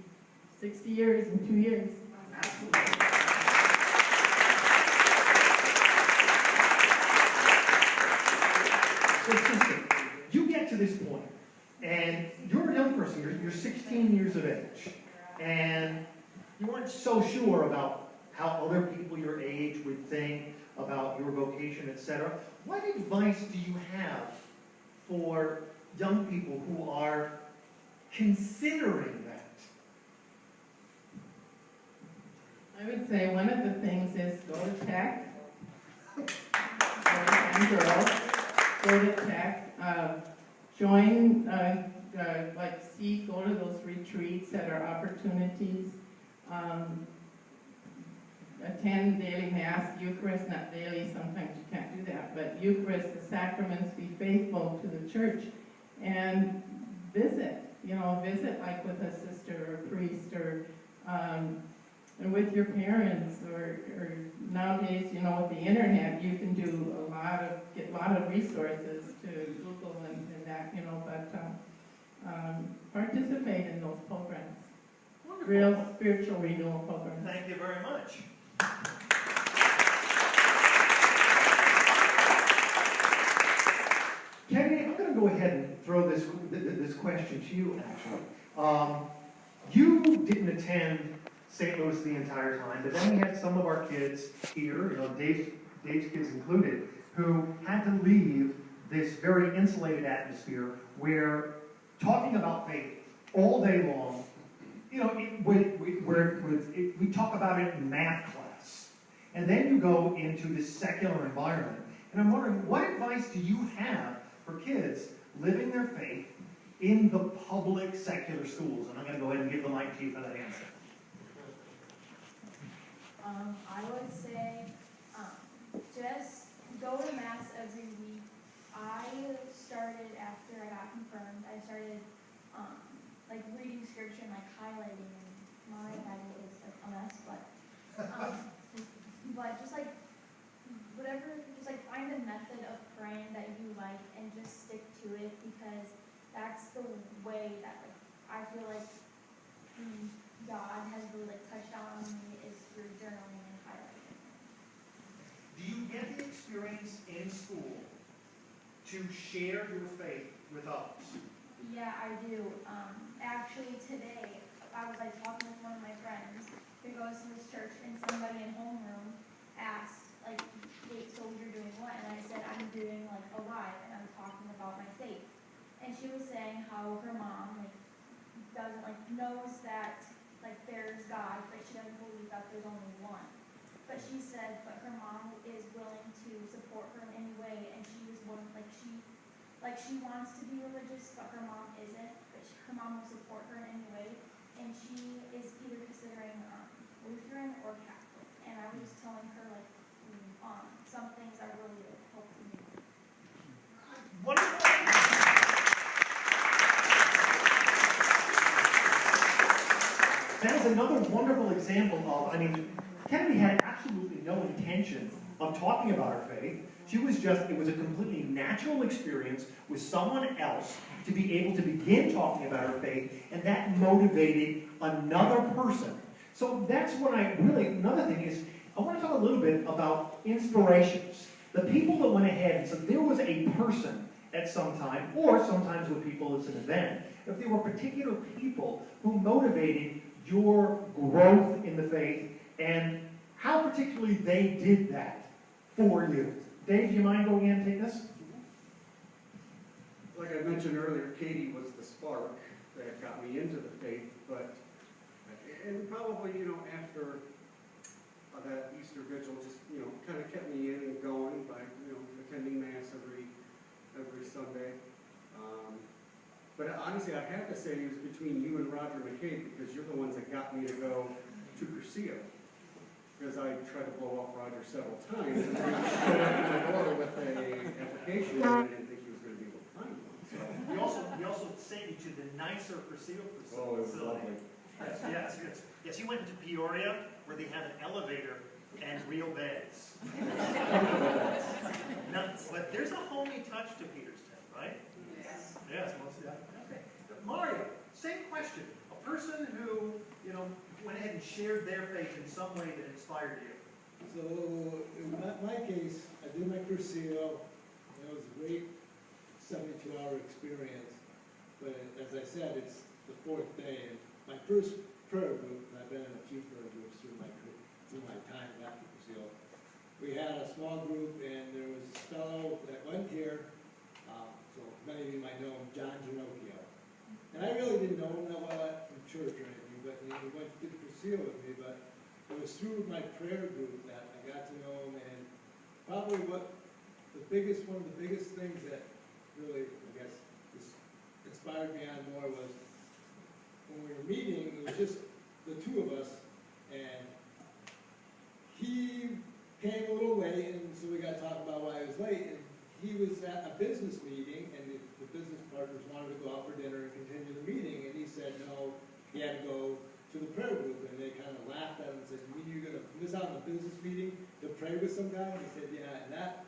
60 years in 2 years. So sister, you get to this point, and you're a young person, you're 16 years of age, and you weren't so sure about how other people your age would think about your vocation, etc. What advice do you have for young people who are considering that? I would say one of the things is go to tech, boys and girls, go to tech, join, go to those retreats that are opportunities, attend daily mass, Eucharist, not daily, sometimes you can't do that, but Eucharist, the sacraments, be faithful to the church, and visit like with a sister or a priest, or and with your parents, or nowadays, with the internet, you can do get a lot of resources to Google and that, but participate in those programs. Wonderful. Real spiritual renewal programs. Thank you very much. Kennedy, I'm going to go ahead and throw this question to you, actually. You didn't attend St. Louis the entire time, but then we had some of our kids here, Dave's kids included, who had to leave this very insulated atmosphere where talking about faith all day long, we talk about it in math class. And then you go into this secular environment. And I'm wondering, what advice do you have for kids living their faith in the public secular schools? And I'm going to go ahead and give the mic to you for that answer. I would say just go to mass every week. I started after I got confirmed. I started reading scripture and highlighting, and my Bible is a mess, but just find a method of praying that you like and just stick to it, because that's the way that I feel like God has really touched on me, is through journaling and highlighting. Do you get the experience in school to share your faith with others? Yeah, I do. Actually, today, I was talking with one of my friends who goes to this church, and somebody in homeroom asked, Kate, so you're doing what? And I said, I'm doing a live, and I'm talking about my faith. And she was saying how her mom doesn't knows that there's God, but she doesn't believe that there's only one. But she said, but her mom is willing to support her in any way, and she was willing, she wants to be religious, but her mom isn't. But her mom will support her in any way, and she is either considering Lutheran or Catholic. And I was just telling her like some things that really helped me. Wonderful. That is another wonderful example of, I mean, Kennedy had absolutely no intention of talking about her faith. She was just, it was a completely natural experience with someone else to be able to begin talking about her faith, and that motivated another person. So that's what another thing is, I want to talk a little bit about inspirations. The people that went ahead and said there was a person at some time, or sometimes with people it's an event, if there were particular people who motivated your growth in the faith, and how particularly they did that for you. Dave, do you mind going in and take this? Like I mentioned earlier, Katie was the spark that got me into the faith, and probably, after that Easter vigil just, kind of kept me in and going by, attending Mass every Sunday. But honestly, I have to say it was between you and Roger McCabe, because you're the ones that got me to go to Cursillo. Because I tried to blow off Roger several times, and he showed up in my door with an application, and I didn't think he was going to be able to find one. So. We also sent you to the nicer Cursillo facility. Oh, it was lovely. Yes, you went to Peoria, where they have an elevator and real beds. Now, but there's a homey touch to Peterstown, right? Yes, mostly. Okay. Mario, same question. A person who, went ahead and shared their faith in some way that inspired you. So in my case, I did my Cursillo. It was a great 72-hour experience. But as I said, it's the 4th day. And my first prayer group, and I've been in a few prayer groups through my time after Cursillo, we had a small group, and there was a fellow that went here, so many of you might know him, John Ginocchio. And I really didn't know him that well from church or anything, but he went to Cursillo with me, but it was through my prayer group that I got to know him, and probably one of the biggest things that really, I guess, just inspired me on more was when we were meeting, it was just the two of us, and he came a little late, and so we got to talk about why I was late, and he was at a business meeting, and the business partners wanted to go out for dinner and continue the meeting, and he said no, he had to go to the prayer group, and they kind of laughed at him and said, "You mean you're going to miss out on a business meeting to pray with some guy?" And he said, "Yeah," and that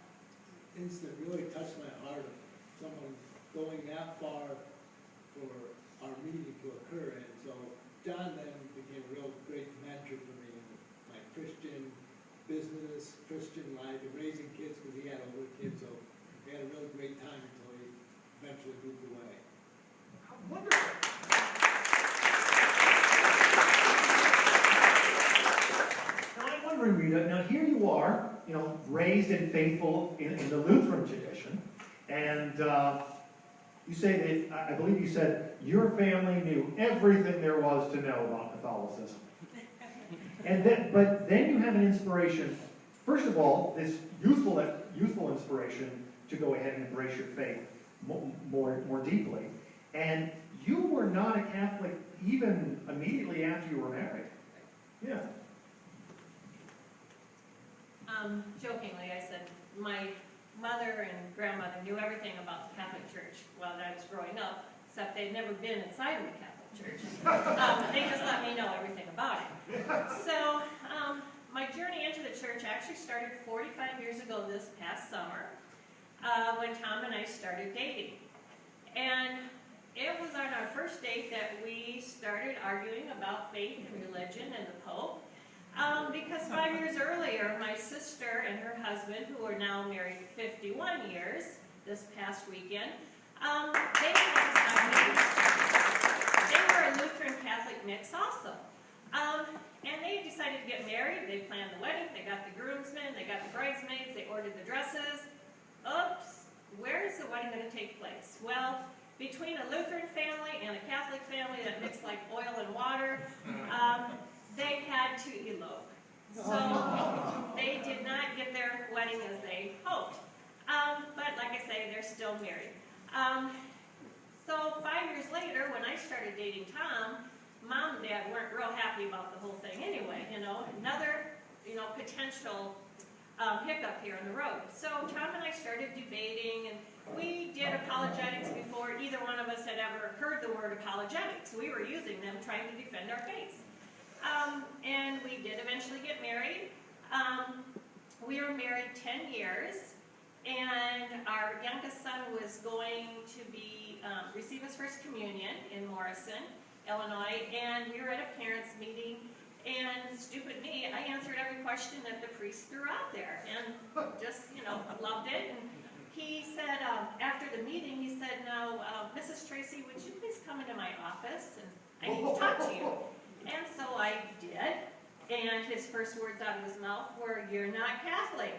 instant really touched my heart of someone going that far for our meeting to occur, and so John then became a real great mentor for me in my Christian business, Christian life, and raising kids, because he had older kids, so we had a really great time until he eventually moved away. How wonderful! Now I'm wondering, Rita, now here you are, raised and faithful in the Lutheran tradition, and you say that, I believe you said, your family knew everything there was to know about Catholicism. But then you have an inspiration, first of all, this youthful inspiration to go ahead and embrace your faith more deeply. And you were not a Catholic even immediately after you were married. Yeah. Jokingly, I said my mother and grandmother knew everything about the Catholic Church while I was growing up, except they'd never been inside of the Catholic Church. They just let me know everything about it. So my journey into the church actually started 45 years ago this past summer when Tom and I started dating. And it was on our first date that we started arguing about faith and religion and the Pope. Because 5 years earlier, my sister and her husband, who are now married 51 years, this past weekend, they were a Lutheran Catholic mix also. And they decided to get married. They planned the wedding. They got the groomsmen. They got the bridesmaids. They ordered the dresses. Oops, where is the wedding going to take place? Well, between a Lutheran family and a Catholic family that mixed like oil and water, they had to elope. So they did not get their wedding as they hoped. But like I say, they're still married. So 5 years later, when I started dating Tom, Mom and Dad weren't real happy about the whole thing anyway, another, potential hiccup here on the road. So Tom and I started debating, and we did apologetics before either one of us had ever heard the word apologetics. We were using them trying to defend our faith. And we did eventually get married. We were married 10 years, and our youngest son was going to receive his first communion in Morrison, Illinois, and we were at a parents' meeting, and stupid me, I answered every question that the priest threw out there, and just, loved it. And he said, after the meeting, he said, now, Mrs. Tracy, would you please come into my office, and I need to talk to you. And so I did, and his first words out of his mouth were, "You're not Catholic."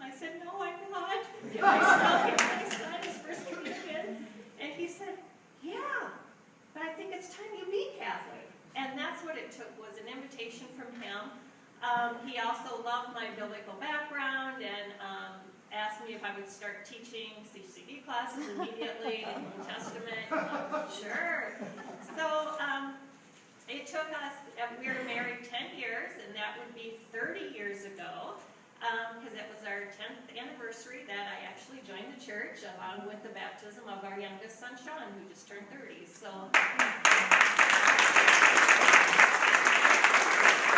I said, "No, I'm not." And I smelled my son his first communion, and he said, "Yeah, but I think it's time you be Catholic." And that's what it took, was an invitation from him. He also loved my biblical background and asked me if I would start teaching CCD classes immediately, the New Testament. Sure. So it took us, we were married 10 years, and that would be 30 years ago, because it was our 10th anniversary that I actually joined the church, along with the baptism of our youngest son, Sean, who just turned 30. So, and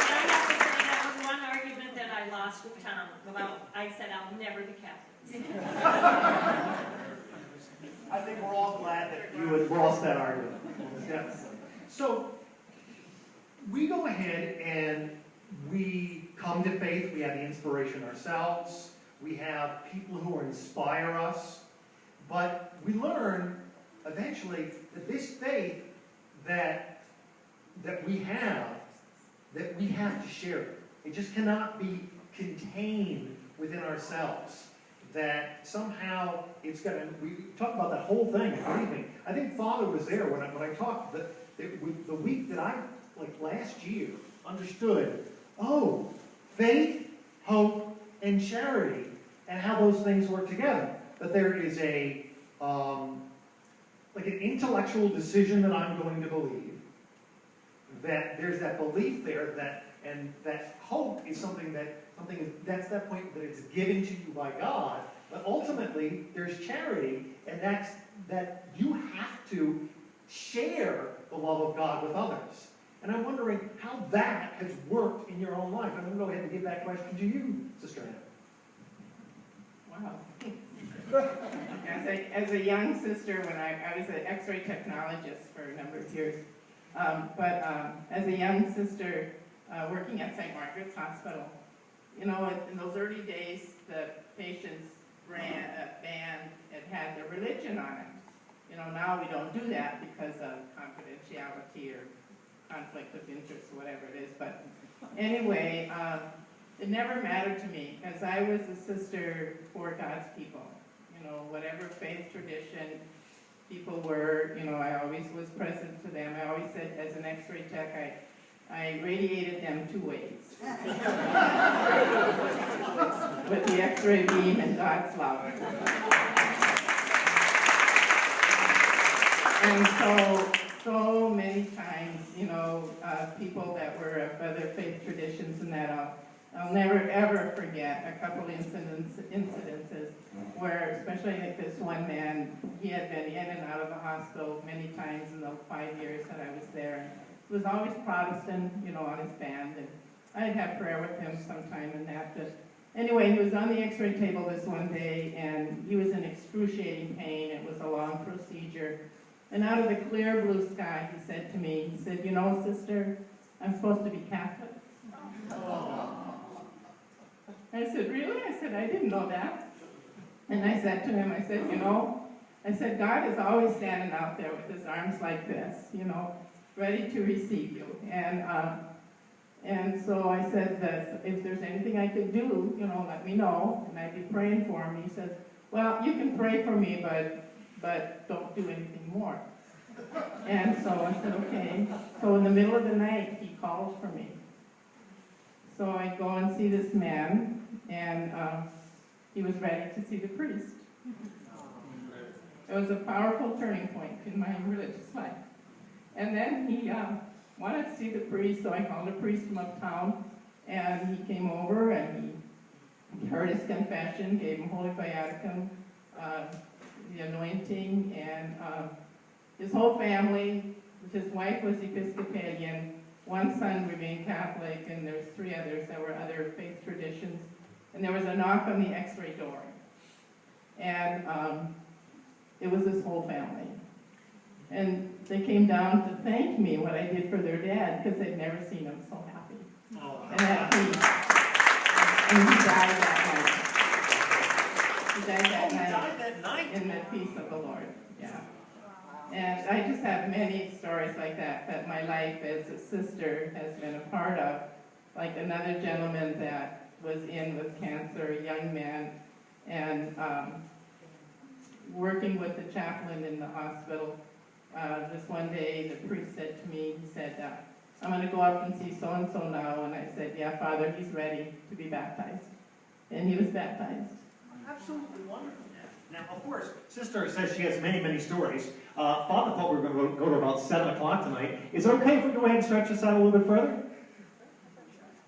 I have to say that was one argument that I lost with Tom about, I said, "I'll never be Catholic." I think we're all glad that you had lost that argument. Yes. So, we go ahead and we come to faith. We have the inspiration ourselves. We have people who inspire us. But we learn eventually that this faith that we have to share it. It just cannot be contained within ourselves. That somehow it's going to, we talk about that whole thing, believe me. I think Father was there when I talked, the week that I, last year, understood, faith, hope, and charity, and how those things work together. That there is an intellectual decision that I'm going to believe, that there's that belief there, and that hope is that's that point that it's given to you by God, but ultimately there's charity, and that's that you have to share the love of God with others. And I'm wondering how that has worked in your own life. I'm going to go ahead and give that question to you, Sister Anna. Wow. As a young sister, when I was an X-ray technologist for a number of years, as a young sister working at St. Margaret's Hospital, in those early days, the patients had their religion on it. Now we don't do that because of confidentiality or conflict of interest, or whatever it is. But anyway, it never mattered to me, because I was a sister for God's people. Whatever faith tradition people were, I always was present to them. I always said, as an X-ray tech, I radiated them 2 ways. With the X-ray beam and God's love. And so many times, people that were of other faith traditions and that, I'll never ever forget a couple incidences where, especially like this one man, he had been in and out of the hospital many times in the 5 years that I was there. He was always Protestant, on his band, and I'd have prayer with him sometime and that. But anyway, he was on the X-ray table this one day, and he was in excruciating pain. It was a long procedure. And out of the clear blue sky, he said to me, "Sister, I'm supposed to be Catholic." I said, "Really?" I said, "I didn't know that." And I said to him, I said, "God is always standing out there with his arms like this, ready to receive you." And so I said that if there's anything I could do, let me know, and I'd be praying for him. He says, "Well, you can pray for me, but don't do anything more." And so I said, "Okay." So in the middle of the night, he called for me. So I go and see this man, and he was ready to see the priest. It was a powerful turning point in my religious life. And then he wanted to see the priest, so I called a priest from uptown, and he came over and he heard his confession, gave him Holy Viaticum, the anointing, and his whole family. His wife was Episcopalian, one son remained Catholic, and there's 3 others that were other faith traditions. And there was a knock on the X-ray door. And it was his whole family. And they came down to thank me what I did for their dad, because they'd never seen him so happy. Oh, And at peace. And he died that night. He died that night. died that night? In the peace of the Lord, yeah. And I just have many stories like that my life as a sister has been a part of. Like another gentleman that was in with cancer, a young man, and working with the chaplain in the hospital. This one day, the priest said to me, he said, I'm going to go up and see so-and-so now. And I said, yeah, Father, he's ready to be baptized. And he was baptized. Absolutely wonderful. Now, of course, Sister says she has many, many stories. Father thought we were going to go to about 7 o'clock tonight. Is it okay if we go ahead and stretch this out a little bit further?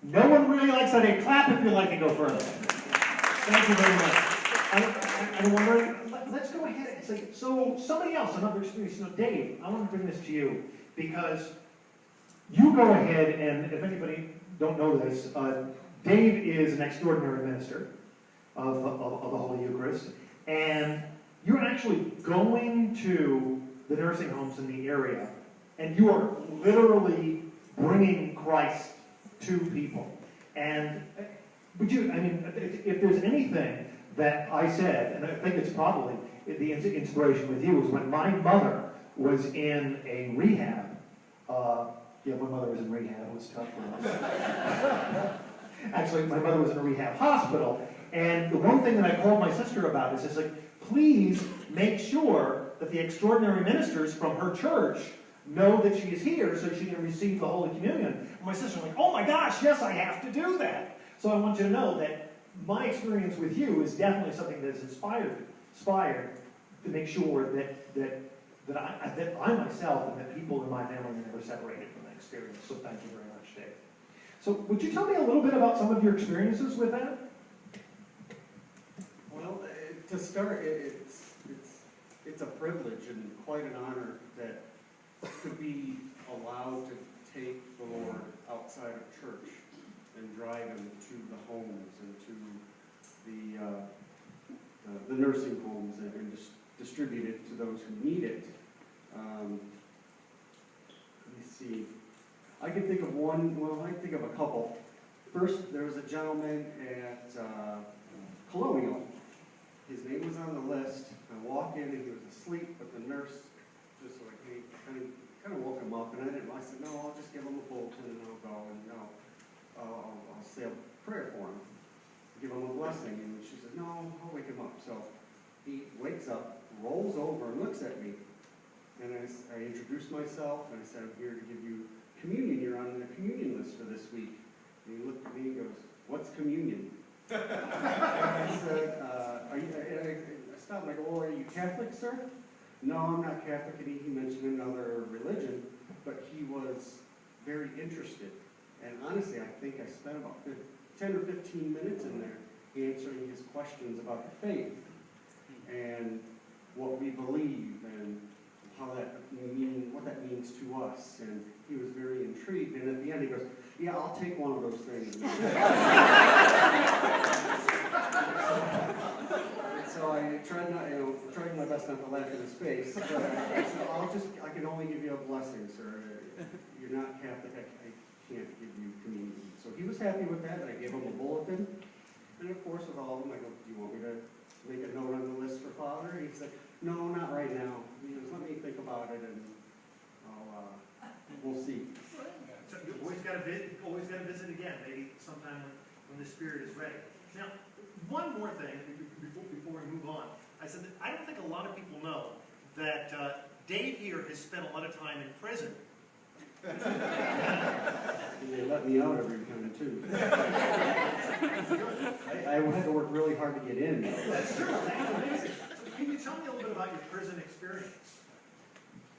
No one really likes that. Hey, clap if you'd like to go further. Thank you very much. I'm wondering, let's go ahead and say, so somebody else, another experience. So Dave, I want to bring this to you because you go ahead and, if anybody don't know this, Dave is an extraordinary minister of the Holy Eucharist, and you're actually going to the nursing homes in the area, and you are literally bringing Christ to people. And would you, I mean, if there's anything that I said, and I think it's probably the inspiration with you, is when my mother was in a rehab. Yeah, my mother was in rehab. It was tough for us. Actually, my mother was in a rehab hospital, and the one thing that I called my sister about is, like, please make sure that the extraordinary ministers from her church know that she is here so she can receive the Holy Communion. And my sister's like, oh my gosh, yes, I have to do that. So I want you to know that my experience with you is definitely something that has inspired to make sure that I myself and that people in my family are never separated from that experience. So thank you very much, Dave. So would you tell me a little bit about some of your experiences with that? Well, to start, it's a privilege and quite an honor that to be allowed to take the Lord outside of church and drive him to the homes and to the nursing homes and distribute it to those who need it. Let me see. I can think of one, well, I can think of a couple. First, there was a gentleman at Colonial. His name was on the list. I walked in and he was asleep, but the nurse just like me kind of woke him up, and I said, no, I'll just give him a bulletin and I'll go and I'll say a prayer for him, give him a blessing. And she said, no, I'll wake him up. So he wakes up, rolls over and looks at me, and I introduced myself and I said, I'm here to give you communion. You're on the communion list for this week. And he looked at me and goes, what's communion? I said, I stopped and I go, well, are you Catholic, sir? No, I'm not Catholic. And he mentioned another religion, but he was very interested. And honestly, I think I spent about 10 or 15 minutes in there answering his questions about the faith and what we believe and what that means to us. And he was very intrigued. And at the end, he goes, yeah, I'll take one of those things. So I tried my best not to laugh in his face. But I said, I can only give you a blessing, sir. You're not Catholic. I can't give you communion. So he was happy with that, and I gave him a bulletin. And of course, with all of them, I go, do you want me to make a note on the list for Father? And he said, no, not right now. He goes, let me think about it, and we'll see. So you always got to visit again, maybe sometime when the Spirit is ready. Now, one more thing before we move on. I said that I don't think a lot of people know that Dave here has spent a lot of time in prison. And they let me out every time, too. I had to work really hard to get in. That's true. That's amazing. Can you tell me a little bit about your prison experience?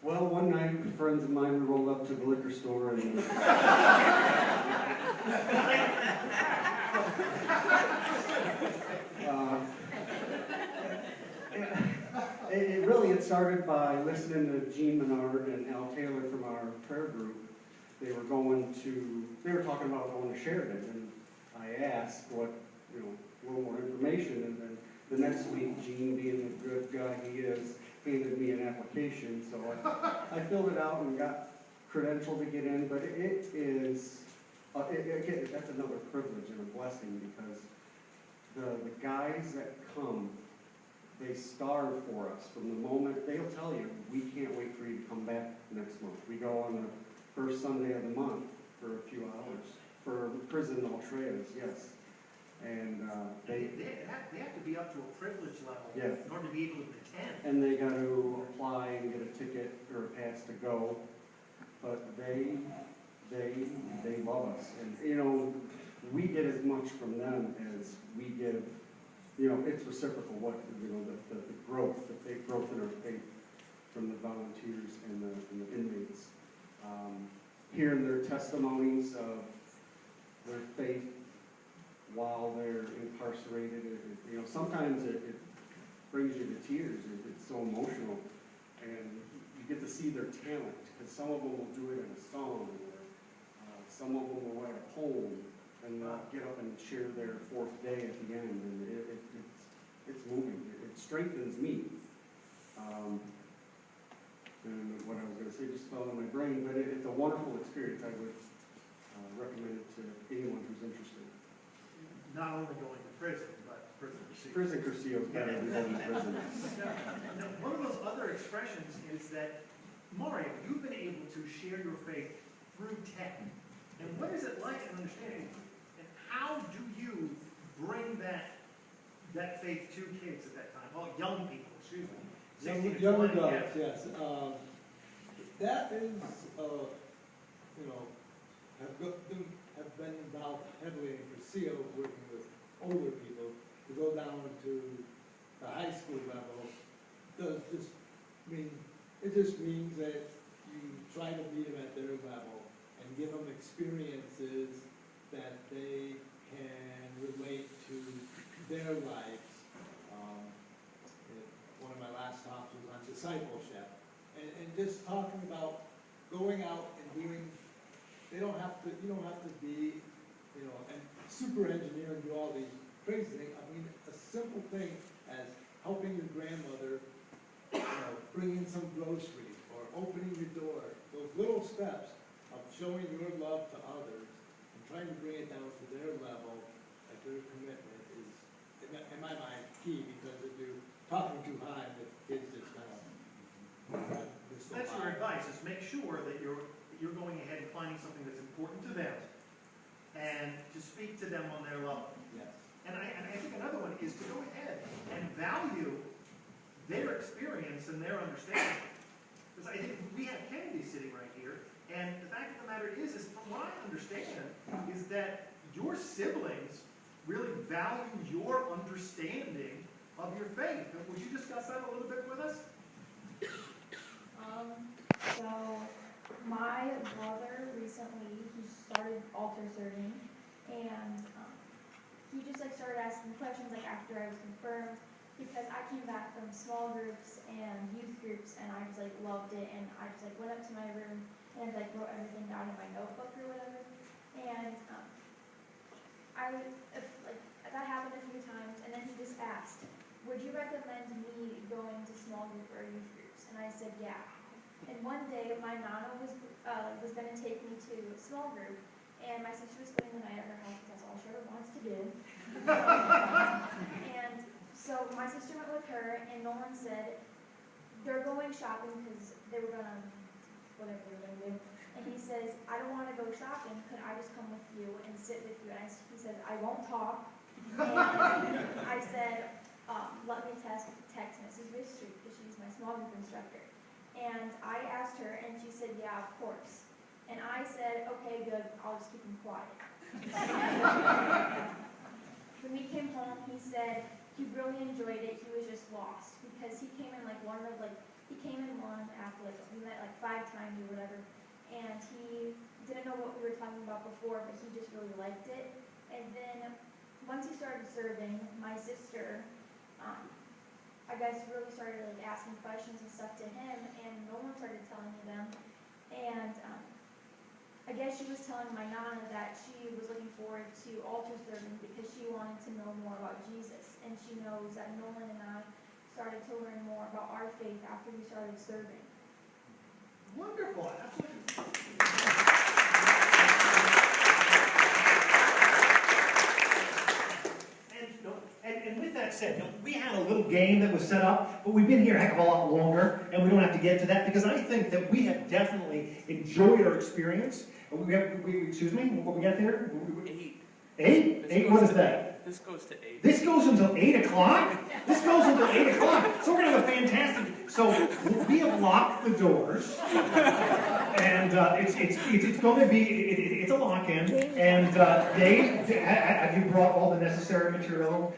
Well, one night, friends of mine, we rolled up to the liquor store and it started by listening to Gene Menard and Al Taylor from our prayer group. They were talking about going to Sheridan, and I asked a little more information, and then the next week, Gene, being the good guy he is, handed me an application, so I filled it out and got credentialed to get in, but it is, again, that's another privilege and a blessing, because the guys that come, they starve for us from the moment. They'll tell you, we can't wait for you to come back next month. We go on the first Sunday of the month for a few hours for prison Altreyas, yes. And They have to be up to a privilege level Yeah. in order to be able to attend. and they got to apply and get a ticket or a pass to go. But they love us, and we get as much from them as we give. It's reciprocal. What the growth in our faith from the volunteers and the inmates. Hearing their testimonies of their faith while they're incarcerated, sometimes it brings you to tears. It's so emotional, and you get to see their talent, because some of them will do it in a song, or some of them will write a poem, and they'll get up and share their fourth day at the end, and it's moving. It strengthens me. And what I was going to say just fell in my brain, but it's a wonderful experience. I would recommend it to anyone who's interested. Not only going to prison, but prison receipt. Prison Cursillo is better than going to prison. Now, one of those other expressions is that, Mario, you've been able to share your faith through tech. And what is it like in understanding? And how do you bring that faith to kids at that time? Well, young people, excuse me. 16 to Younger 20, adults, yes. That is, have been involved heavily in Cursillo, working with older people to go down to the high school level. It just means that you try to meet them at their level and give them experiences that they can relate to their lives. One of my last talks was on discipleship, and just talking about going out and doing. You don't have to be, and super engineer and do all these crazy things. I mean, a simple thing as helping your grandmother, bring in some groceries or opening your door. Those little steps of showing your love to others and trying to bring it down to their level, like their commitment is, in my mind, key, because if you're talking too high, the kids just kind of. That's your advice, is make sure that you're going ahead and finding something that's important to them and to speak to them on their level. Yes. And I think another one is to go ahead and value their experience and their understanding. Because I think we have Kennedy sitting right here, and the fact of the matter is from what I understand, is that your siblings really value your understanding of your faith. And would you discuss that a little bit with us? So my brother recently, he started altar serving, and he just started asking questions after I was confirmed, because I came back from small groups and youth groups, and I just loved it, and I just went up to my room and wrote everything down in my notebook or whatever, and that happened a few times, and then he just asked, would you recommend me going to small group or youth groups? And I said, yeah. And one day, my nana was going to take me to a small group, and my sister was spending the night at her house because that's all she ever wants to do. And so my sister went with her, and Nolan said, they're going shopping because they were going to, whatever they were going to do. And he says, I don't want to go shopping. Could I just come with you and sit with you? And he said, I won't talk. And I said, let me text Mrs. Bistreet, because she's my small group instructor. And I asked her, and she said, yeah, of course. And I said, okay, good, I'll just keep him quiet. When we came home, he said, he really enjoyed it. He was just lost because he came in he came in one after we met 5 times or whatever, and he didn't know what we were talking about before, but he just really liked it. And then once he started serving, my sister, I guess really started asking questions and stuff to him, and no one started telling me them. And I guess she was telling my nana that she was looking forward to altar serving because she wanted to know more about Jesus. And she knows that Nolan and I started to learn more about our faith after we started serving. Wonderful, absolutely. And with that said, we had a little game that was set up, but we've been here a heck of a lot longer, and we don't have to get to that because I think that we have definitely enjoyed our experience. Excuse me, what we got there? 8. 8? What is that? This goes to 8. This goes until 8 o'clock? This goes until 8 o'clock. So we're going to have a fantastic... So we have locked the doors. And it's going to be... It's a lock-in. And Dave, have you brought all the necessary material?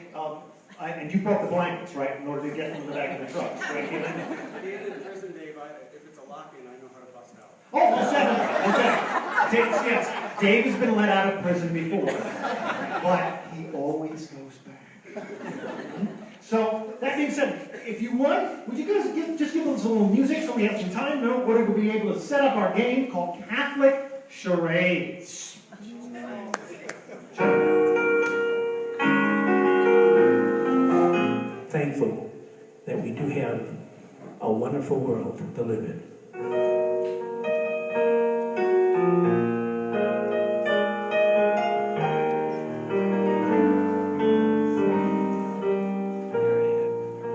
And you brought the blankets, right? In order to get them in the back of the truck. Right, Keelan? At the end of the prison, Dave, if it's a lock-in, I know how to bust out. Oh, well said. Okay. Yes, Dave has been let out of prison before, but he always goes back. So, that being said, if you want, would you guys just give us a little music so we have some time? No, we'll be able to set up our game called Catholic Charades. Thankful that we do have a wonderful world to live in.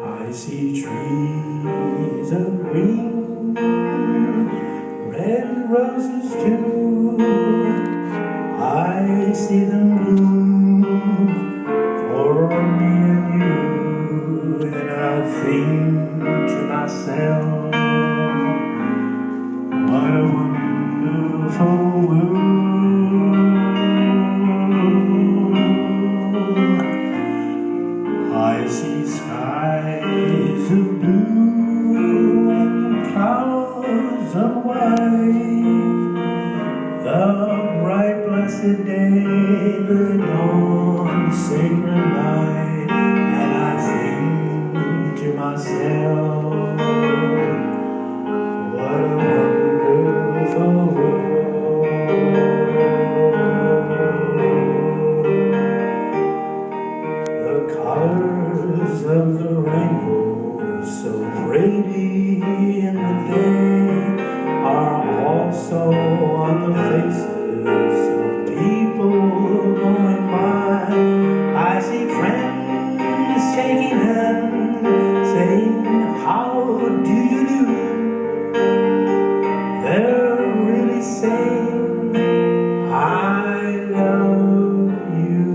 I see trees of green, red roses too. I see them bloom for me and you, and I think to myself, what a wonderful world. I see skies of blue and clouds of white, the bright blessed day, the dawn sacred night, and I think to myself, what a wonderful world. The colors of the rainbow, so pretty in the day, are also on the faces of people going by. I see friends shaking hands, saying, how do you do? They're really saying, I love you.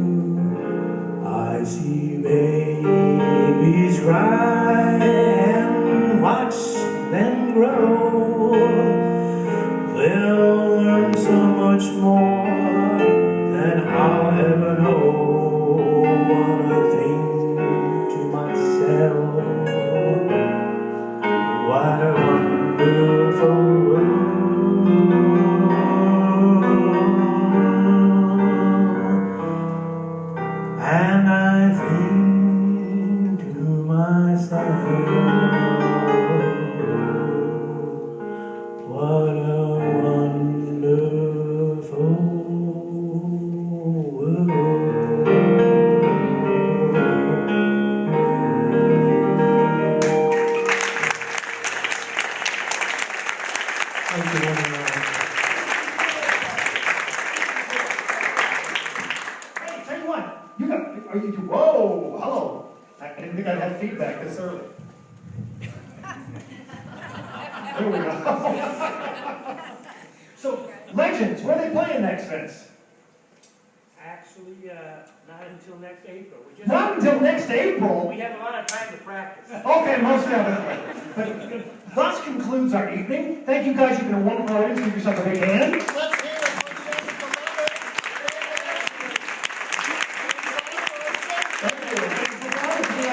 I see babies cry and watch them grow. They'll learn so much more than I'll ever know. When I think to myself, what a wonderful world. And I think to myself, what a wonderful world. Thank you very much. Hey, tell you what, whoa, hello. I didn't think I'd have feedback this early. There we go. So, Legends, where are they playing next, Vince? Actually, not until next April. Not until next April? We have a lot of time to practice. Okay, most definitely. But thus concludes our evening. Thank you guys, you've been a wonderful audience. Give yourself a big hand. Let's hear it. Thank you.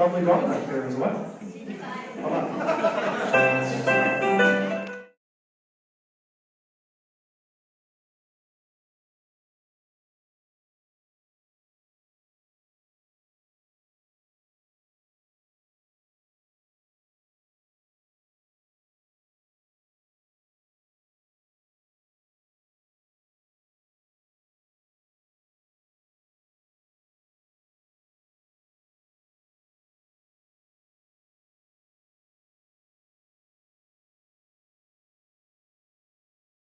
lovely dog back there as well.